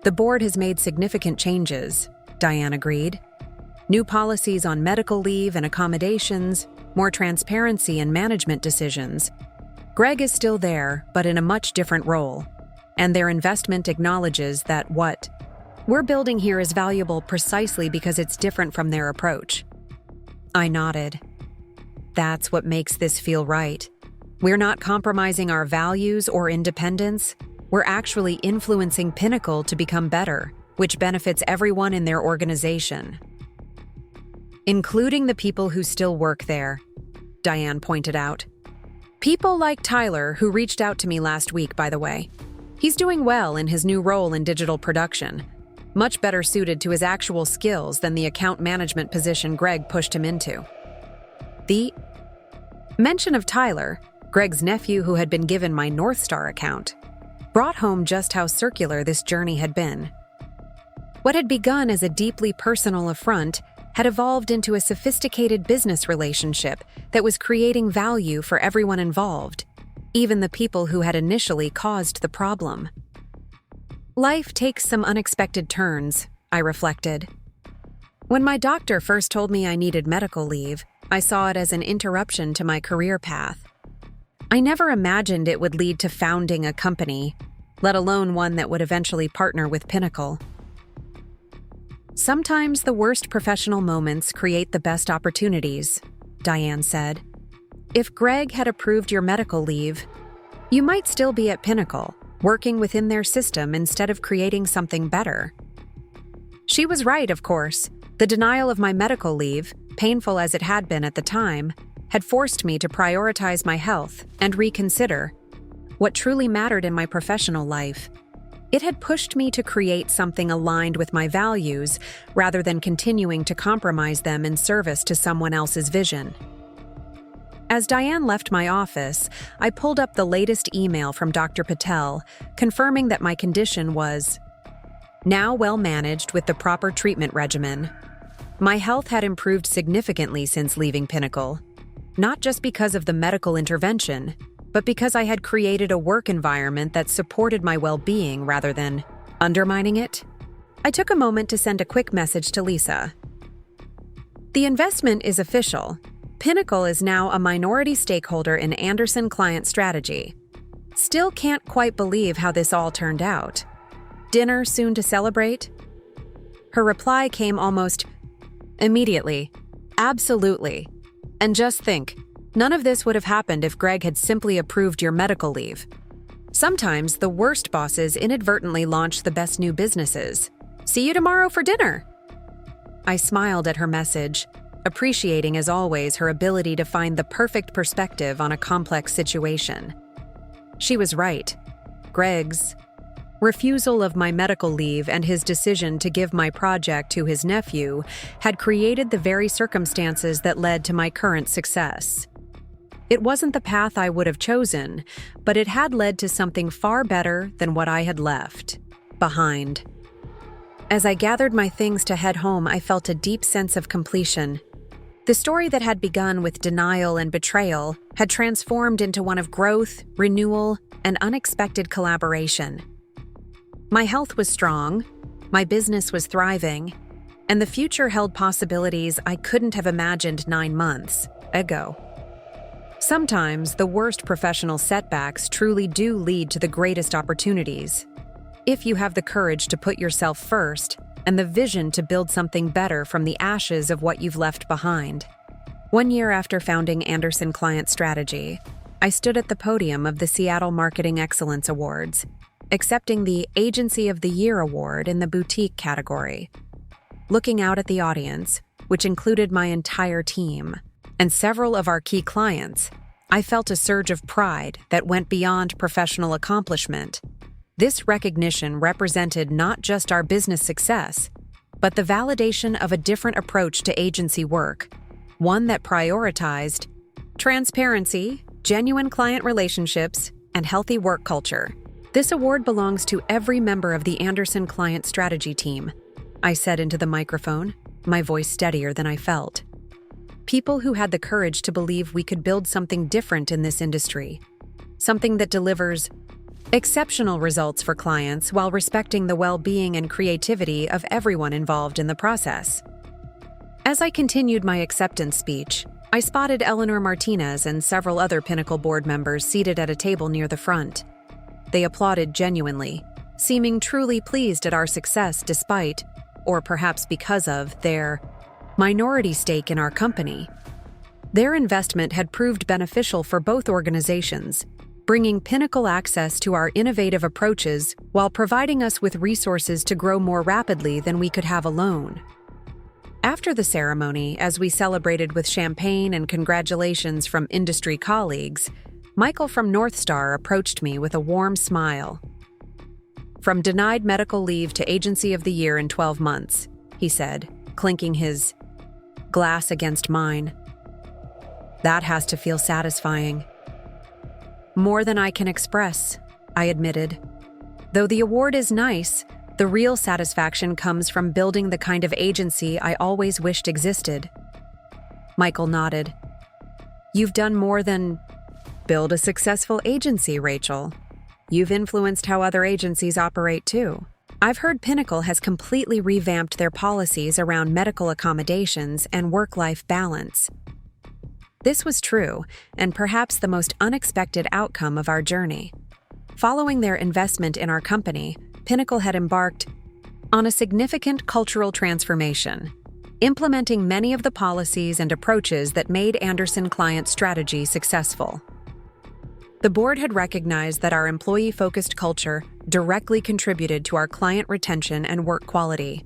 [SPEAKER 1] "The board has made significant changes," Diane agreed. "New policies on medical leave and accommodations, more transparency in management decisions. Greg is still there, but in a much different role. And their investment acknowledges that what we're building here is valuable precisely because it's different from their approach." I nodded. "That's what makes this feel right. We're not compromising our values or independence. We're actually influencing Pinnacle to become better, which benefits everyone in their organization. Including the people who still work there," Diane pointed out. "People like Tyler, who reached out to me last week, by the way. He's doing well in his new role in digital production, much better suited to his actual skills than the account management position Greg pushed him into." The mention of Tyler, Greg's nephew who had been given my North Star account, brought home just how circular this journey had been. What had begun as a deeply personal affront had evolved into a sophisticated business relationship that was creating value for everyone involved, even the people who had initially caused the problem. Life takes some unexpected turns, I reflected. When my doctor first told me I needed medical leave, I saw it as an interruption to my career path. I never imagined it would lead to founding a company, let alone one that would eventually partner with Pinnacle. "Sometimes the worst professional moments create the best opportunities," Diane said. "If Greg had approved your medical leave, you might still be at Pinnacle, working within their system instead of creating something better." She was right, of course. The denial of my medical leave, painful as it had been at the time, had forced me to prioritize my health and reconsider what truly mattered in my professional life. It had pushed me to create something aligned with my values rather than continuing to compromise them in service to someone else's vision. As Diane left my office, I pulled up the latest email from Dr. Patel, confirming that my condition was now well managed with the proper treatment regimen. My health had improved significantly since leaving Pinnacle, not just because of the medical intervention, but because I had created a work environment that supported my well-being rather than undermining it. I took a moment to send a quick message to Lisa. "The investment is official. Pinnacle is now a minority stakeholder in Anderson Client Strategy. Still can't quite believe how this all turned out. Dinner soon to celebrate?" Her reply came almost immediately. "Absolutely. And just think, none of this would have happened if Greg had simply approved your medical leave. Sometimes the worst bosses inadvertently launch the best new businesses. See you tomorrow for dinner." I smiled at her message, appreciating as always her ability to find the perfect perspective on a complex situation. She was right. Greg's refusal of my medical leave and his decision to give my project to his nephew had created the very circumstances that led to my current success. It wasn't the path I would have chosen, but it had led to something far better than what I had left behind. As I gathered my things to head home, I felt a deep sense of completion. The story that had begun with denial and betrayal had transformed into one of growth, renewal, and unexpected collaboration. My health was strong, my business was thriving, and the future held possibilities I couldn't have imagined 9 months ago. Sometimes the worst professional setbacks truly do lead to the greatest opportunities, if you have the courage to put yourself first and the vision to build something better from the ashes of what you've left behind. 1 year after founding Anderson Client Strategy, I stood at the podium of the Seattle Marketing Excellence Awards, accepting the Agency of the Year award in the boutique category. Looking out at the audience, which included my entire team, and several of our key clients, I felt a surge of pride that went beyond professional accomplishment. This recognition represented not just our business success, but the validation of a different approach to agency work, one that prioritized transparency, genuine client relationships, and healthy work culture. This award belongs to every member of the Anderson Client Strategy team, I said into the microphone, my voice steadier than I felt. People who had the courage to believe we could build something different in this industry, something that delivers exceptional results for clients while respecting the well-being and creativity of everyone involved in the process. As I continued my acceptance speech, I spotted Eleanor Martinez and several other Pinnacle board members seated at a table near the front. They applauded genuinely, seeming truly pleased at our success despite, or perhaps because of, their minority stake in our company. Their investment had proved beneficial for both organizations, bringing Pinnacle access to our innovative approaches while providing us with resources to grow more rapidly than we could have alone. After the ceremony, as we celebrated with champagne and congratulations from industry colleagues, Michael from North Star approached me with a warm smile. "From denied medical leave to Agency of the Year in 12 months, he said, clinking his glass against mine. "That has to feel satisfying." "More than I can express," I admitted. "Though the award is nice, the real satisfaction comes from building the kind of agency I always wished existed." Michael nodded. "You've done more than build a successful agency, Rachel. You've influenced how other agencies operate too. I've heard Pinnacle has completely revamped their policies around medical accommodations and work-life balance." This was true, and perhaps the most unexpected outcome of our journey. Following their investment in our company, Pinnacle had embarked on a significant cultural transformation, implementing many of the policies and approaches that made Anderson Client Strategy successful. The board had recognized that our employee-focused culture directly contributed to our client retention and work quality.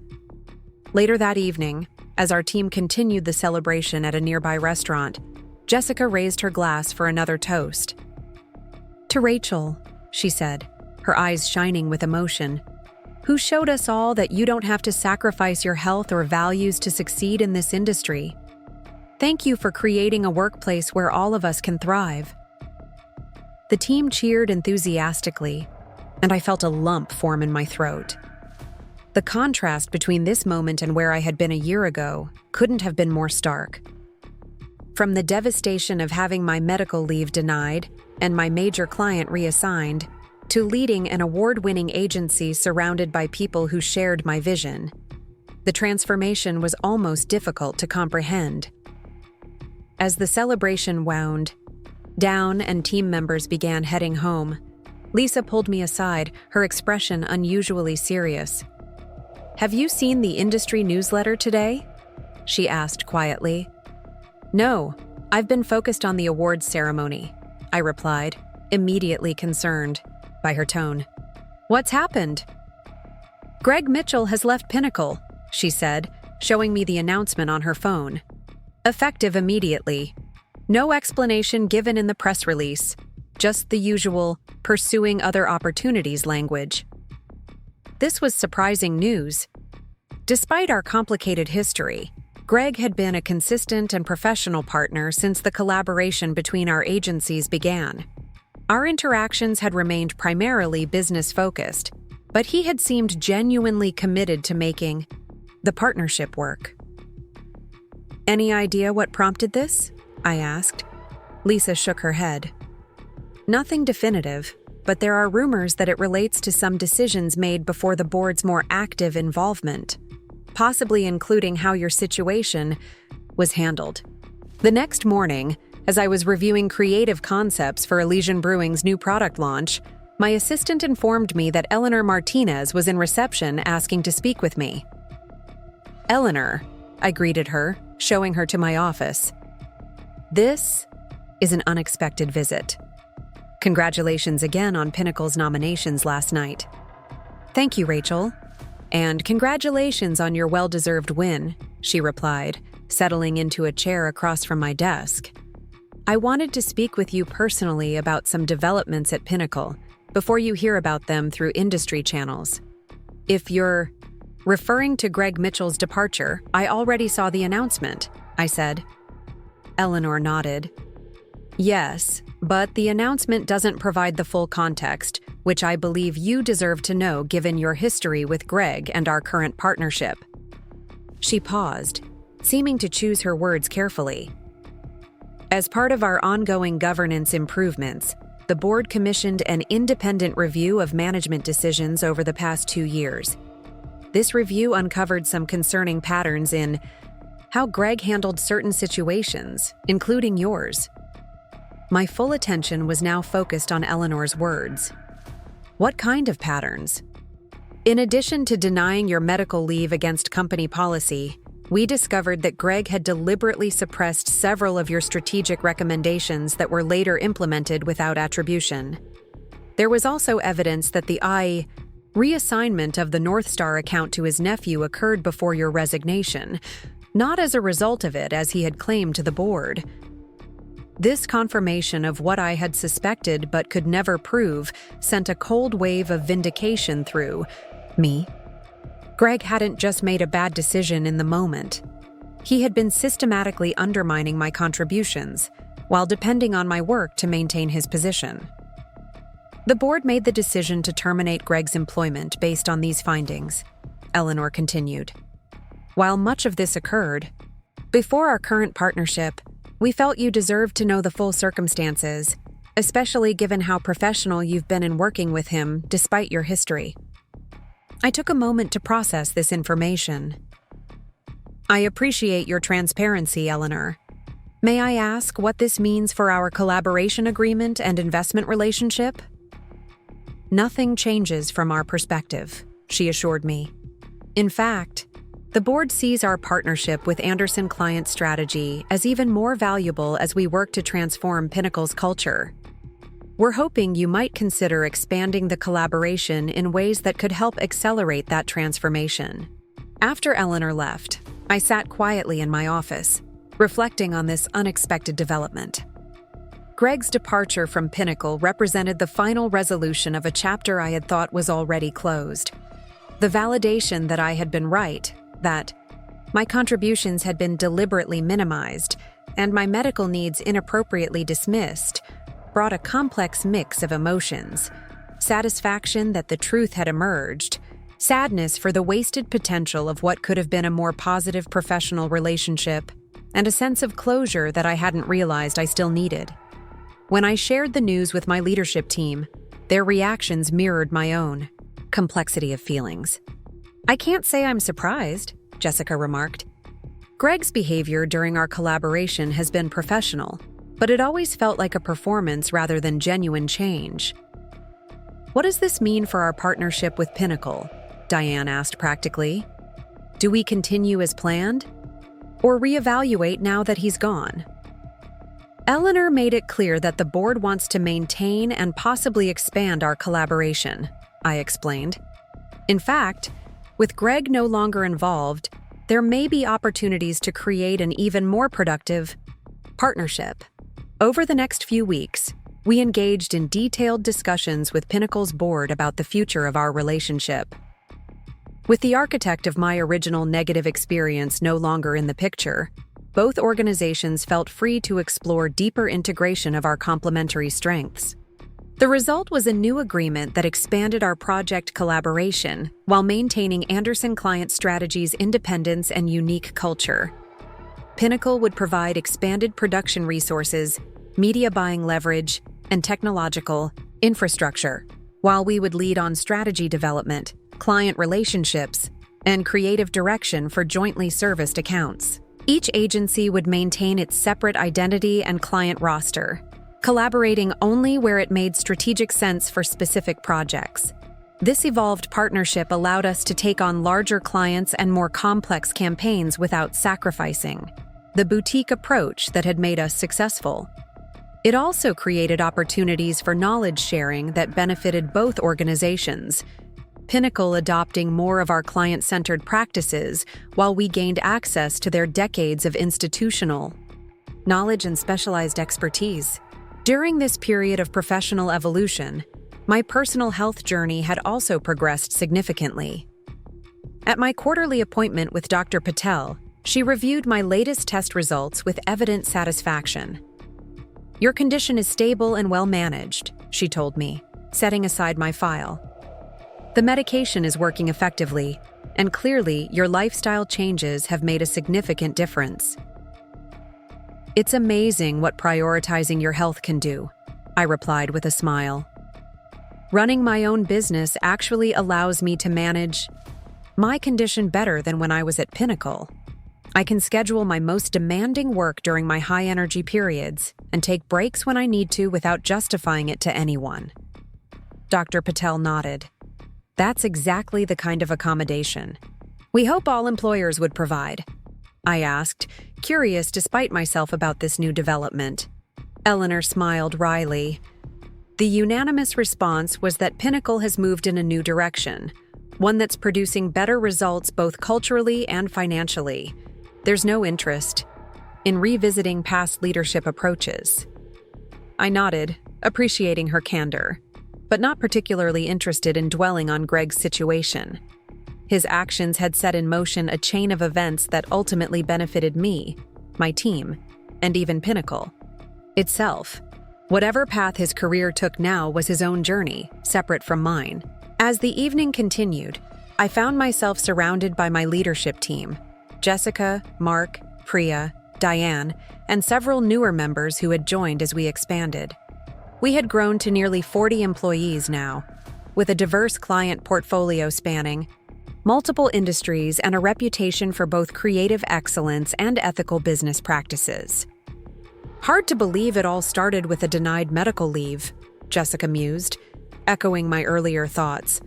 [SPEAKER 1] Later that evening, as our team continued the celebration at a nearby restaurant, Jessica raised her glass for another toast. "To Rachel," she said, her eyes shining with emotion, "who showed us all that you don't have to sacrifice your health or values to succeed in this industry. Thank you for creating a workplace where all of us can thrive." The team cheered enthusiastically, and I felt a lump form in my throat. The contrast between this moment and where I had been a year ago couldn't have been more stark. From the devastation of having my medical leave denied and my major client reassigned, to leading an award-winning agency surrounded by people who shared my vision, the transformation was almost difficult to comprehend. As the celebration wound down and team members began heading home, Lisa pulled me aside, her expression unusually serious. "Have you seen the industry newsletter today?" she asked quietly. "No, I've been focused on the awards ceremony," I replied, immediately concerned by her tone. "What's happened?" "Greg Mitchell has left Pinnacle," she said, showing me the announcement on her phone. "Effective immediately. No explanation given in the press release, just the usual pursuing other opportunities language." This was surprising news. Despite our complicated history, Greg had been a consistent and professional partner since the collaboration between our agencies began. Our interactions had remained primarily business-focused, but he had seemed genuinely committed to making the partnership work. "Any idea what prompted this?" I asked. Lisa shook her head. "Nothing definitive, but there are rumors that it relates to some decisions made before the board's more active involvement, possibly including how your situation was handled." The next morning, as I was reviewing creative concepts for Elysian Brewing's new product launch, my assistant informed me that Eleanor Martinez was in reception asking to speak with me. "Eleanor," I greeted her, showing her to my office. "This is an unexpected visit. Congratulations again on Pinnacle's nominations last night." "Thank you, Rachel. And congratulations on your well-deserved win," she replied, settling into a chair across from my desk. "I wanted to speak with you personally about some developments at Pinnacle before you hear about them through industry channels. If you're referring to Greg Mitchell's departure, I already saw the announcement," I said. Eleanor nodded. "Yes, but the announcement doesn't provide the full context, which I believe you deserve to know given your history with Greg and our current partnership." She paused, seeming to choose her words carefully. "As part of our ongoing governance improvements, the board commissioned an independent review of management decisions over the past 2 years. This review uncovered some concerning patterns in how Greg handled certain situations, including yours." My full attention was now focused on Eleanor's words. "What kind of patterns?" "In addition to denying your medical leave against company policy, we discovered that Greg had deliberately suppressed several of your strategic recommendations that were later implemented without attribution. There was also evidence that the reassignment of the North Star account to his nephew occurred before your resignation, not as a result of it as he had claimed to the board. This confirmation of what I had suspected but could never prove sent a cold wave of vindication through me. Greg hadn't just made a bad decision in the moment. He had been systematically undermining my contributions while depending on my work to maintain his position. The board made the decision to terminate Greg's employment based on these findings," Eleanor continued. "While much of this occurred before our current partnership, we felt you deserved to know the full circumstances, especially given how professional you've been in working with him despite your history." I took a moment to process this information. "I appreciate your transparency, Eleanor. May I ask what this means for our collaboration agreement and investment relationship?" "Nothing changes from our perspective," she assured me. "In fact, the board sees our partnership with Anderson Client Strategy as even more valuable as we work to transform Pinnacle's culture. We're hoping you might consider expanding the collaboration in ways that could help accelerate that transformation." After Eleanor left, I sat quietly in my office, reflecting on this unexpected development. Greg's departure from Pinnacle represented the final resolution of a chapter I had thought was already closed. The validation that I had been right, that my contributions had been deliberately minimized, and my medical needs inappropriately dismissed, brought a complex mix of emotions: satisfaction that the truth had emerged, sadness for the wasted potential of what could have been a more positive professional relationship, and a sense of closure that I hadn't realized I still needed. When I shared the news with my leadership team, their reactions mirrored my own complexity of feelings. "I can't say I'm surprised," Jessica remarked. "Greg's behavior during our collaboration has been professional, but it always felt like a performance rather than genuine change." "What does this mean for our partnership with Pinnacle?" Diane asked practically. "Do we continue as planned? Or reevaluate now that he's gone?" Eleanor made it clear that the board wants to maintain and possibly expand our collaboration, I explained. "In fact, with Greg no longer involved, there may be opportunities to create an even more productive partnership." Over the next few weeks, we engaged in detailed discussions with Pinnacle's board about the future of our relationship. With the architect of my original negative experience no longer in the picture, both organizations felt free to explore deeper integration of our complementary strengths. The result was a new agreement that expanded our project collaboration while maintaining Anderson Client Strategy's independence and unique culture. Pinnacle would provide expanded production resources, media buying leverage, and technological infrastructure, while we would lead on strategy development, client relationships, and creative direction for jointly serviced accounts. Each agency would maintain its separate identity and client roster, collaborating only where it made strategic sense for specific projects. This evolved partnership allowed us to take on larger clients and more complex campaigns without sacrificing the boutique approach that had made us successful. It also created opportunities for knowledge sharing that benefited both organizations, Pinnacle adopting more of our client-centered practices while we gained access to their decades of institutional knowledge and specialized expertise. During this period of professional evolution, my personal health journey had also progressed significantly. At my quarterly appointment with Dr. Patel, she reviewed my latest test results with evident satisfaction. "Your condition is stable and well managed," she told me, setting aside my file. "The medication is working effectively, and clearly your lifestyle changes have made a significant difference." "It's amazing what prioritizing your health can do," I replied with a smile. "Running my own business actually allows me to manage my condition better than when I was at Pinnacle. I can schedule my most demanding work during my high-energy periods and take breaks when I need to without justifying it to anyone." Dr. Patel nodded. "That's exactly the kind of accommodation we hope all employers would provide," I asked, curious despite myself about this new development. Eleanor smiled wryly. "The unanimous response was that Pinnacle has moved in a new direction, one that's producing better results both culturally and financially. There's no interest in revisiting past leadership approaches." I nodded, appreciating her candor, but not particularly interested in dwelling on Greg's situation. His actions had set in motion a chain of events that ultimately benefited me, my team, and even Pinnacle itself. Whatever path his career took now was his own journey, separate from mine. As the evening continued, I found myself surrounded by my leadership team: Jessica, Mark, Priya, Diane, and several newer members who had joined as we expanded. We had grown to nearly 40 employees now, with a diverse client portfolio spanning multiple industries and a reputation for both creative excellence and ethical business practices. "Hard to believe it all started with a denied medical leave," Jessica mused, echoing my earlier thoughts.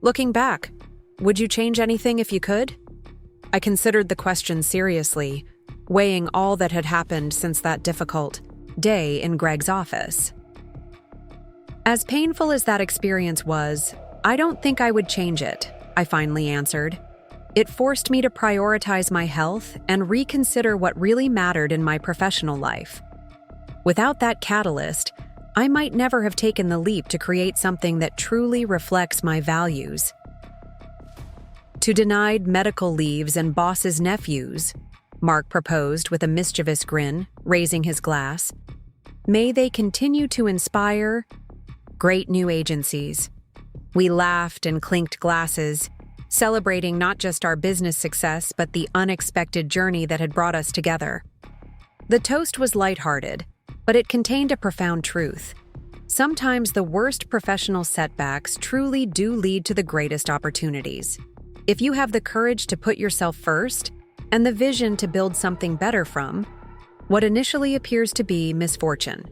[SPEAKER 1] "Looking back, would you change anything if you could?" I considered the question seriously, weighing all that had happened since that difficult day in Greg's office. "As painful as that experience was, I don't think I would change it," I finally answered. "It forced me to prioritize my health and reconsider what really mattered in my professional life. Without that catalyst, I might never have taken the leap to create something that truly reflects my values." "To denied medical leaves and bosses' nephews," Mark proposed with a mischievous grin, raising his glass. "May they continue to inspire great new agencies." We laughed and clinked glasses, celebrating not just our business success but the unexpected journey that had brought us together. The toast was lighthearted, but it contained a profound truth. Sometimes the worst professional setbacks truly do lead to the greatest opportunities. If you have the courage to put yourself first and the vision to build something better from what initially appears to be misfortune.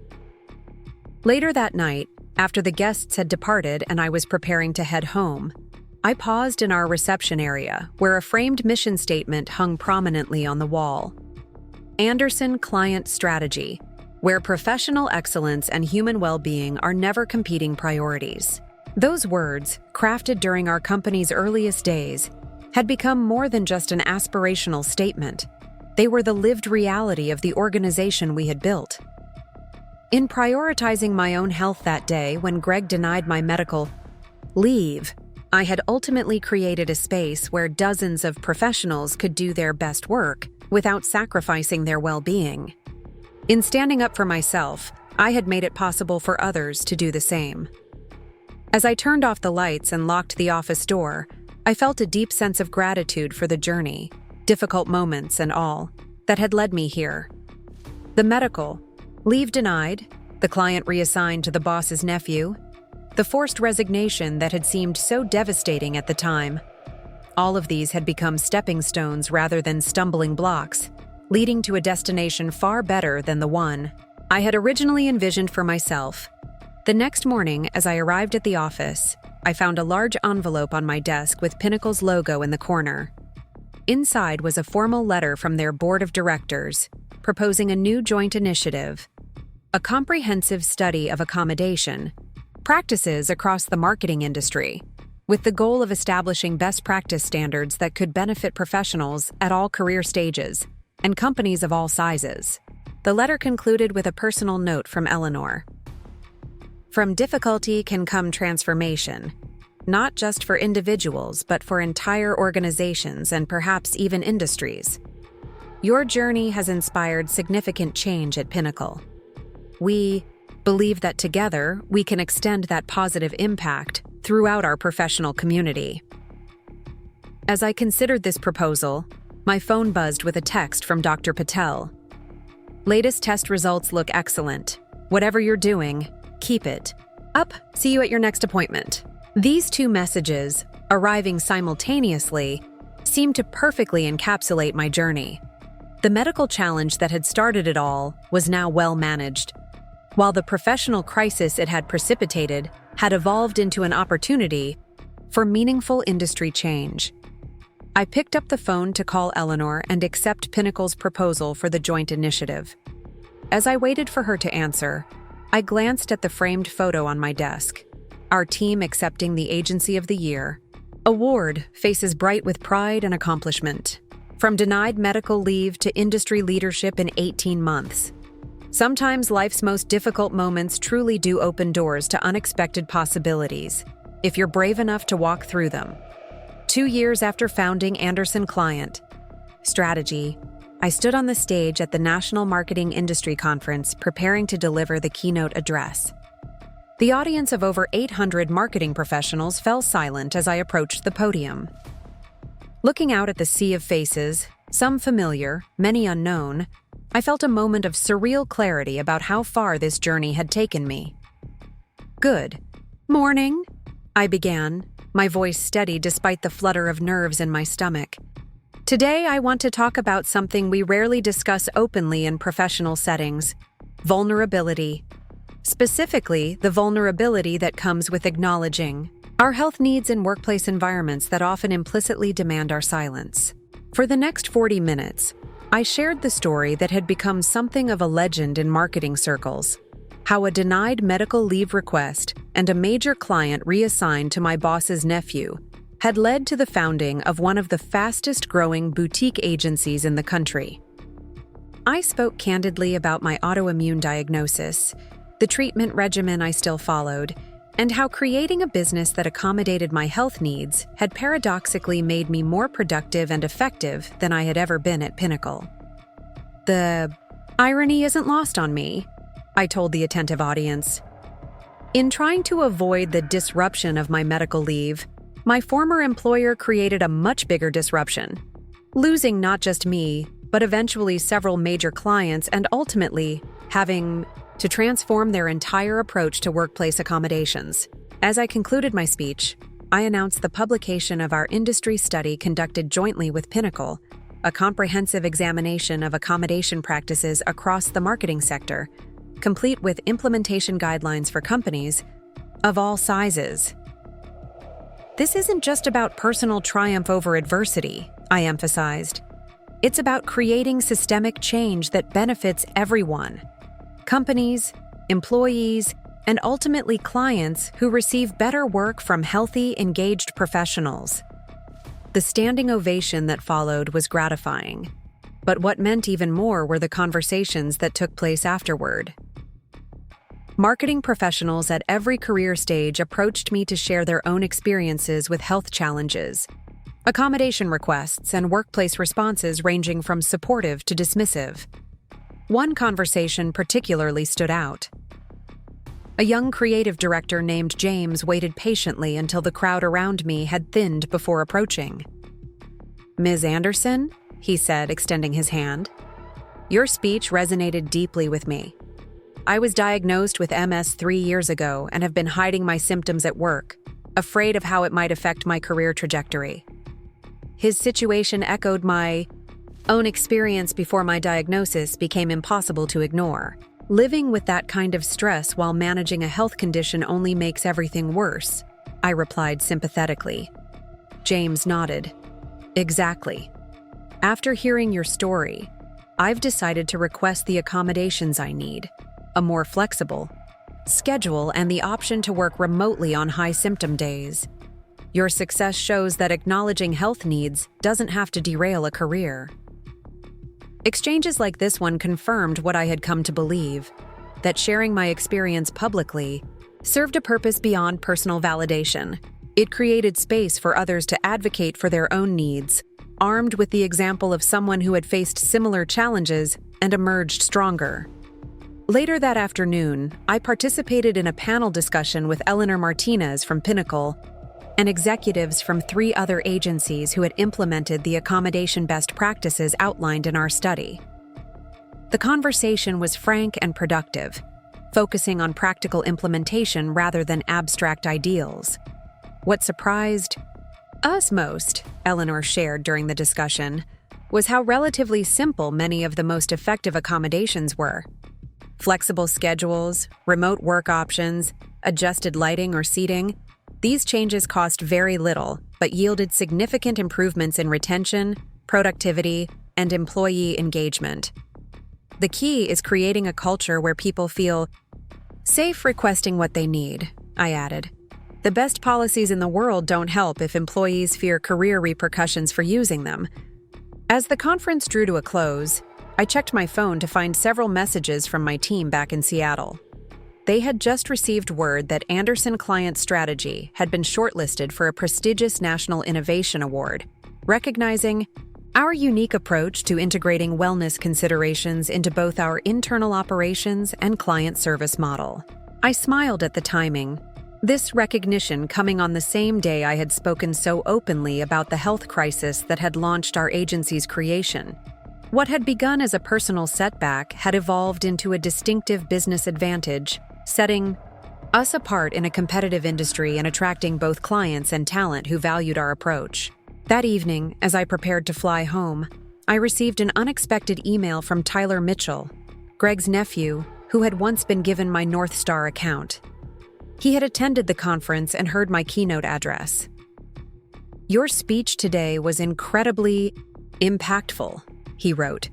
[SPEAKER 1] Later that night, after the guests had departed and I was preparing to head home, I paused in our reception area where a framed mission statement hung prominently on the wall. Anderson Client Strategy, where professional excellence and human well-being are never competing priorities. Those words, crafted during our company's earliest days, had become more than just an aspirational statement. They were the lived reality of the organization we had built. In prioritizing my own health that day when Greg denied my medical leave, I had ultimately created a space where dozens of professionals could do their best work without sacrificing their well-being. In standing up for myself, I had made it possible for others to do the same. As I turned off the lights and locked the office door, I felt a deep sense of gratitude for the journey, difficult moments and all, that had led me here. The medical leave denied, the client reassigned to the boss's nephew, the forced resignation that had seemed so devastating at the time. All of these had become stepping stones rather than stumbling blocks, leading to a destination far better than the one I had originally envisioned for myself. The next morning, as I arrived at the office, I found a large envelope on my desk with Pinnacle's logo in the corner. Inside was a formal letter from their board of directors, proposing a new joint initiative, a comprehensive study of accommodation practices across the marketing industry, with the goal of establishing best practice standards that could benefit professionals at all career stages and companies of all sizes. The letter concluded with a personal note from Eleanor. From difficulty can come transformation, not just for individuals, but for entire organizations and perhaps even industries. Your journey has inspired significant change at Pinnacle. We believe that together we can extend that positive impact throughout our professional community. As I considered this proposal, my phone buzzed with a text from Dr. Patel. Latest test results look excellent. Whatever you're doing, keep it up. See you at your next appointment. These two messages, arriving simultaneously, seemed to perfectly encapsulate my journey. The medical challenge that had started it all was now well managed, while the professional crisis it had precipitated had evolved into an opportunity for meaningful industry change. I picked up the phone to call Eleanor and accept Pinnacle's proposal for the joint initiative. As I waited for her to answer, I glanced at the framed photo on my desk. Our team accepting the Agency of the Year award, faces bright with pride and accomplishment. From denied medical leave to industry leadership in 18 months. Sometimes life's most difficult moments truly do open doors to unexpected possibilities, if you're brave enough to walk through them. 2 years after founding Anderson Client Strategy, I stood on the stage at the National Marketing Industry Conference preparing to deliver the keynote address. The audience of over 800 marketing professionals fell silent as I approached the podium. Looking out at the sea of faces, some familiar, many unknown, I felt a moment of surreal clarity about how far this journey had taken me. Good morning, I began, my voice steady despite the flutter of nerves in my stomach. Today I want to talk about something we rarely discuss openly in professional settings: vulnerability. Specifically, the vulnerability that comes with acknowledging our health needs in workplace environments that often implicitly demand our silence. For the next 40 minutes, I shared the story that had become something of a legend in marketing circles: how a denied medical leave request and a major client reassigned to my boss's nephew had led to the founding of one of the fastest-growing boutique agencies in the country. I spoke candidly about my autoimmune diagnosis, the treatment regimen I still followed, and how creating a business that accommodated my health needs had paradoxically made me more productive and effective than I had ever been at Pinnacle. The irony isn't lost on me, I told the attentive audience. In trying to avoid the disruption of my medical leave, my former employer created a much bigger disruption, losing not just me, but eventually several major clients and ultimately having to transform their entire approach to workplace accommodations. As I concluded my speech, I announced the publication of our industry study conducted jointly with Pinnacle, a comprehensive examination of accommodation practices across the marketing sector, complete with implementation guidelines for companies of all sizes. This isn't just about personal triumph over adversity, I emphasized. It's about creating systemic change that benefits everyone. Companies, employees, and ultimately clients who receive better work from healthy, engaged professionals. The standing ovation that followed was gratifying, but what meant even more were the conversations that took place afterward. Marketing professionals at every career stage approached me to share their own experiences with health challenges, accommodation requests, and workplace responses ranging from supportive to dismissive. One conversation particularly stood out. A young creative director named James waited patiently until the crowd around me had thinned before approaching. "Ms. Anderson?" he said, extending his hand. "Your speech resonated deeply with me. I was diagnosed with MS 3 years ago and have been hiding my symptoms at work, afraid of how it might affect my career trajectory." His situation echoed my own experience before my diagnosis became impossible to ignore. Living with that kind of stress while managing a health condition only makes everything worse, I replied sympathetically. James nodded. "Exactly. After hearing your story, I've decided to request the accommodations I need, a more flexible schedule and the option to work remotely on high symptom days. Your success shows that acknowledging health needs doesn't have to derail a career." Exchanges like this one confirmed what I had come to believe, that sharing my experience publicly served a purpose beyond personal validation. It created space for others to advocate for their own needs, armed with the example of someone who had faced similar challenges and emerged stronger. Later that afternoon, I participated in a panel discussion with Eleanor Martinez from Pinnacle and executives from 3 other agencies who had implemented the accommodation best practices outlined in our study. The conversation was frank and productive, focusing on practical implementation rather than abstract ideals. What surprised us most, Eleanor shared during the discussion, was how relatively simple many of the most effective accommodations were. Flexible schedules, remote work options, adjusted lighting or seating. These changes cost very little, but yielded significant improvements in retention, productivity, and employee engagement. The key is creating a culture where people feel safe requesting what they need, I added. The best policies in the world don't help if employees fear career repercussions for using them. As the conference drew to a close, I checked my phone to find several messages from my team back in Seattle. They had just received word that Anderson Client Strategy had been shortlisted for a prestigious National Innovation Award, recognizing our unique approach to integrating wellness considerations into both our internal operations and client service model. I smiled at the timing, this recognition coming on the same day I had spoken so openly about the health crisis that had launched our agency's creation. What had begun as a personal setback had evolved into a distinctive business advantage, setting us apart in a competitive industry and attracting both clients and talent who valued our approach. That evening, as I prepared to fly home, I received an unexpected email from Tyler Mitchell, Greg's nephew, who had once been given my North Star account. He had attended the conference and heard my keynote address. "Your speech today was incredibly impactful," he wrote.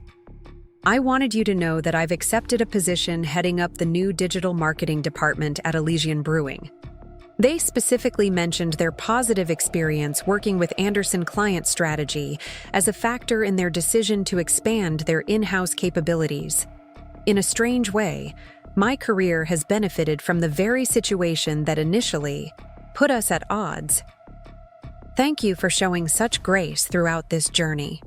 [SPEAKER 1] "I wanted you to know that I've accepted a position heading up the new digital marketing department at Elysian Brewing." They specifically mentioned their positive experience working with Anderson Client Strategy as a factor in their decision to expand their in-house capabilities. In a strange way, my career has benefited from the very situation that initially put us at odds. Thank you for showing such grace throughout this journey.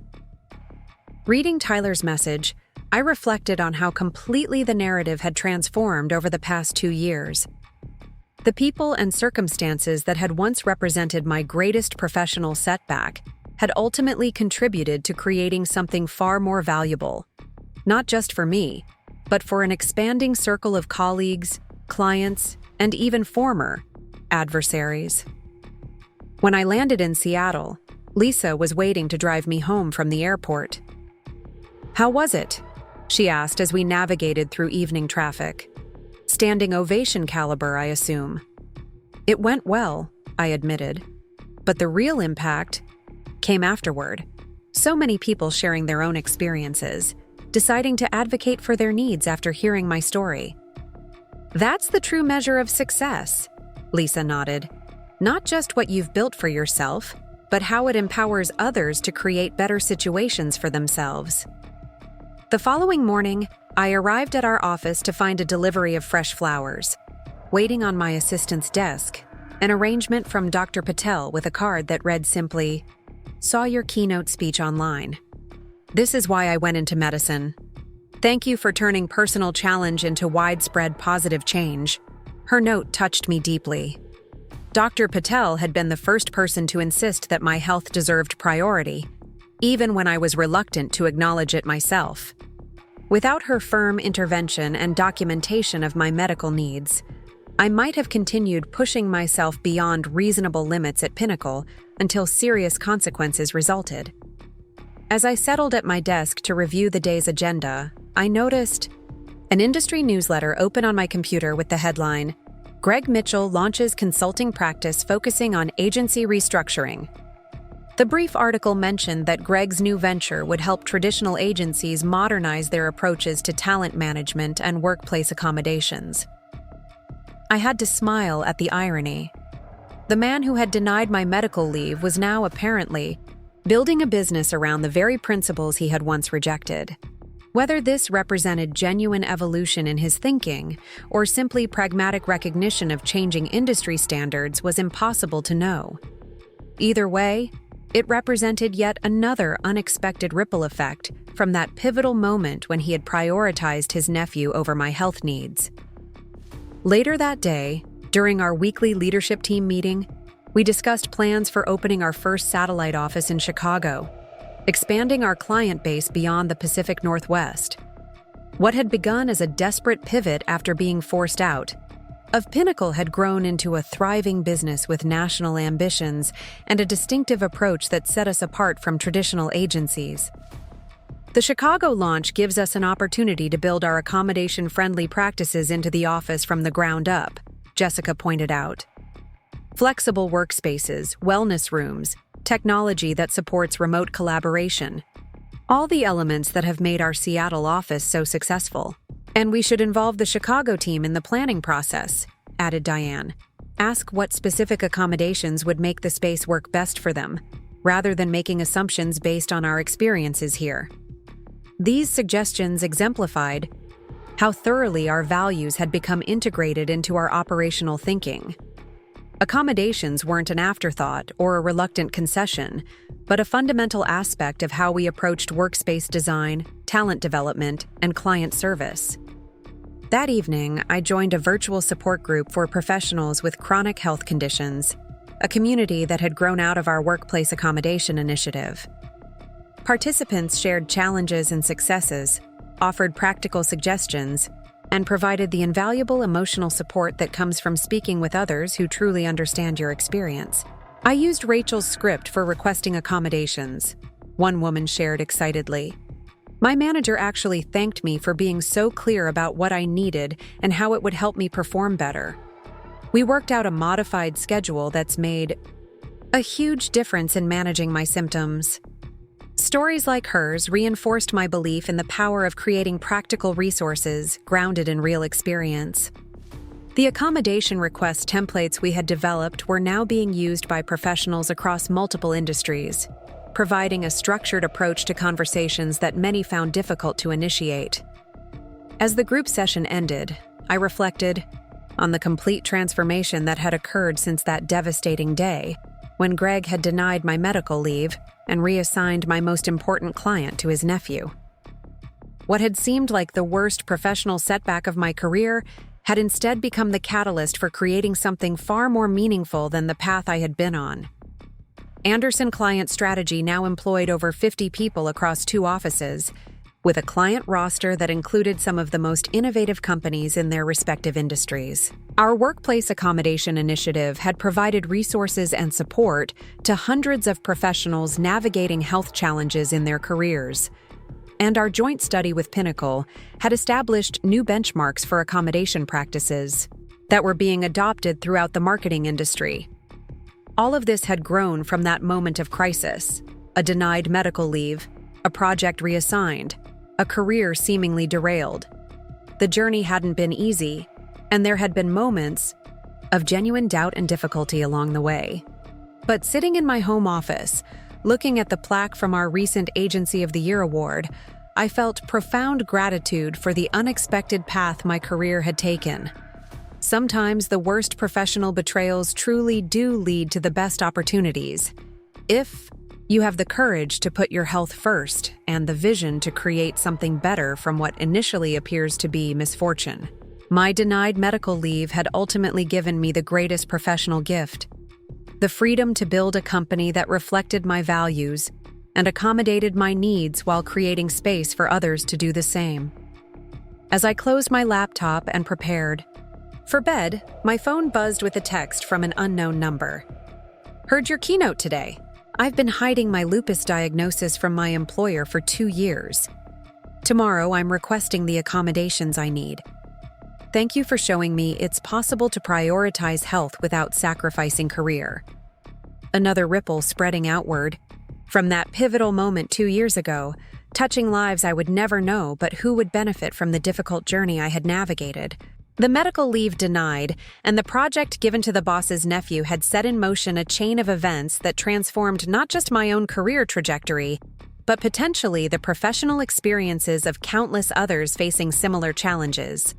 [SPEAKER 1] Reading Tyler's message, I reflected on how completely the narrative had transformed over the past 2 years. The people and circumstances that had once represented my greatest professional setback had ultimately contributed to creating something far more valuable, not just for me, but for an expanding circle of colleagues, clients, and even former adversaries. When I landed in Seattle, Lisa was waiting to drive me home from the airport. "How was it?" she asked as we navigated through evening traffic. Standing ovation caliber, I assume. "It went well," I admitted. But the real impact came afterward. So many people sharing their own experiences, deciding to advocate for their needs after hearing my story. "That's the true measure of success," Lisa nodded. "Not just what you've built for yourself, but how it empowers others to create better situations for themselves." The following morning, I arrived at our office to find a delivery of fresh flowers. Waiting on my assistant's desk, an arrangement from Dr. Patel with a card that read simply, "Saw your keynote speech online. This is why I went into medicine. Thank you for turning personal challenge into widespread positive change." Her note touched me deeply. Dr. Patel had been the first person to insist that my health deserved priority, even when I was reluctant to acknowledge it myself. Without her firm intervention and documentation of my medical needs, I might have continued pushing myself beyond reasonable limits at Pinnacle until serious consequences resulted. As I settled at my desk to review the day's agenda, I noticed an industry newsletter open on my computer with the headline, "Greg Mitchell launches consulting practice focusing on agency restructuring." The brief article mentioned that Greg's new venture would help traditional agencies modernize their approaches to talent management and workplace accommodations. I had to smile at the irony. The man who had denied my medical leave was now apparently building a business around the very principles he had once rejected. Whether this represented genuine evolution in his thinking or simply pragmatic recognition of changing industry standards was impossible to know. Either way, it represented yet another unexpected ripple effect from that pivotal moment when he had prioritized his nephew over my health needs. Later that day, during our weekly leadership team meeting, we discussed plans for opening our first satellite office in Chicago, expanding our client base beyond the Pacific Northwest. What had begun as a desperate pivot after being forced out of Pinnacle had grown into a thriving business with national ambitions and a distinctive approach that set us apart from traditional agencies. The Chicago launch gives us an opportunity to build our accommodation-friendly practices into the office from the ground up, Jessica pointed out. Flexible workspaces, wellness rooms, technology that supports remote collaboration. All the elements that have made our Seattle office so successful. And we should involve the Chicago team in the planning process, added Diane. Ask what specific accommodations would make the space work best for them, rather than making assumptions based on our experiences here. These suggestions exemplified how thoroughly our values had become integrated into our operational thinking. Accommodations weren't an afterthought or a reluctant concession, but a fundamental aspect of how we approached workspace design, talent development, and client service. That evening, I joined a virtual support group for professionals with chronic health conditions, a community that had grown out of our workplace accommodation initiative. Participants shared challenges and successes, offered practical suggestions, and provided the invaluable emotional support that comes from speaking with others who truly understand your experience. I used Rachel's script for requesting accommodations, one woman shared excitedly. My manager actually thanked me for being so clear about what I needed and how it would help me perform better. We worked out a modified schedule that's made a huge difference in managing my symptoms. Stories like hers reinforced my belief in the power of creating practical resources grounded in real experience. The accommodation request templates we had developed were now being used by professionals across multiple industries, providing a structured approach to conversations that many found difficult to initiate. As the group session ended, I reflected on the complete transformation that had occurred since that devastating day, when Greg had denied my medical leave and reassigned my most important client to his nephew. What had seemed like the worst professional setback of my career had instead become the catalyst for creating something far more meaningful than the path I had been on. Anderson Client Strategy now employed over 50 people across 2 offices, with a client roster that included some of the most innovative companies in their respective industries. Our workplace accommodation initiative had provided resources and support to hundreds of professionals navigating health challenges in their careers. And our joint study with Pinnacle had established new benchmarks for accommodation practices that were being adopted throughout the marketing industry. All of this had grown from that moment of crisis: a denied medical leave, a project reassigned, a career seemingly derailed. The journey hadn't been easy, and there had been moments of genuine doubt and difficulty along the way. But sitting in my home office, looking at the plaque from our recent Agency of the Year award, I felt profound gratitude for the unexpected path my career had taken. Sometimes the worst professional betrayals truly do lead to the best opportunities. If you have the courage to put your health first and the vision to create something better from what initially appears to be misfortune. My denied medical leave had ultimately given me the greatest professional gift: the freedom to build a company that reflected my values and accommodated my needs while creating space for others to do the same. As I closed my laptop and prepared for bed, my phone buzzed with a text from an unknown number. "Heard your keynote today. I've been hiding my lupus diagnosis from my employer for 2 years. Tomorrow, I'm requesting the accommodations I need. Thank you for showing me it's possible to prioritize health without sacrificing career." Another ripple spreading outward. From that pivotal moment 2 years ago, touching lives I would never know but who would benefit from the difficult journey I had navigated. The medical leave denied, and the project given to the boss's nephew had set in motion a chain of events that transformed not just my own career trajectory, but potentially the professional experiences of countless others facing similar challenges.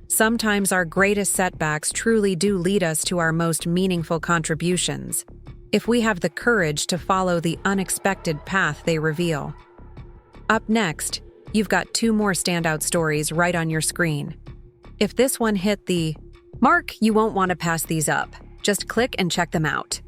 [SPEAKER 1] Sometimes our greatest setbacks truly do lead us to our most meaningful contributions, if we have the courage to follow the unexpected path they reveal. Up next, you've got 2 more standout stories right on your screen. If this one hit the mark, you won't want to pass these up. Just click and check them out.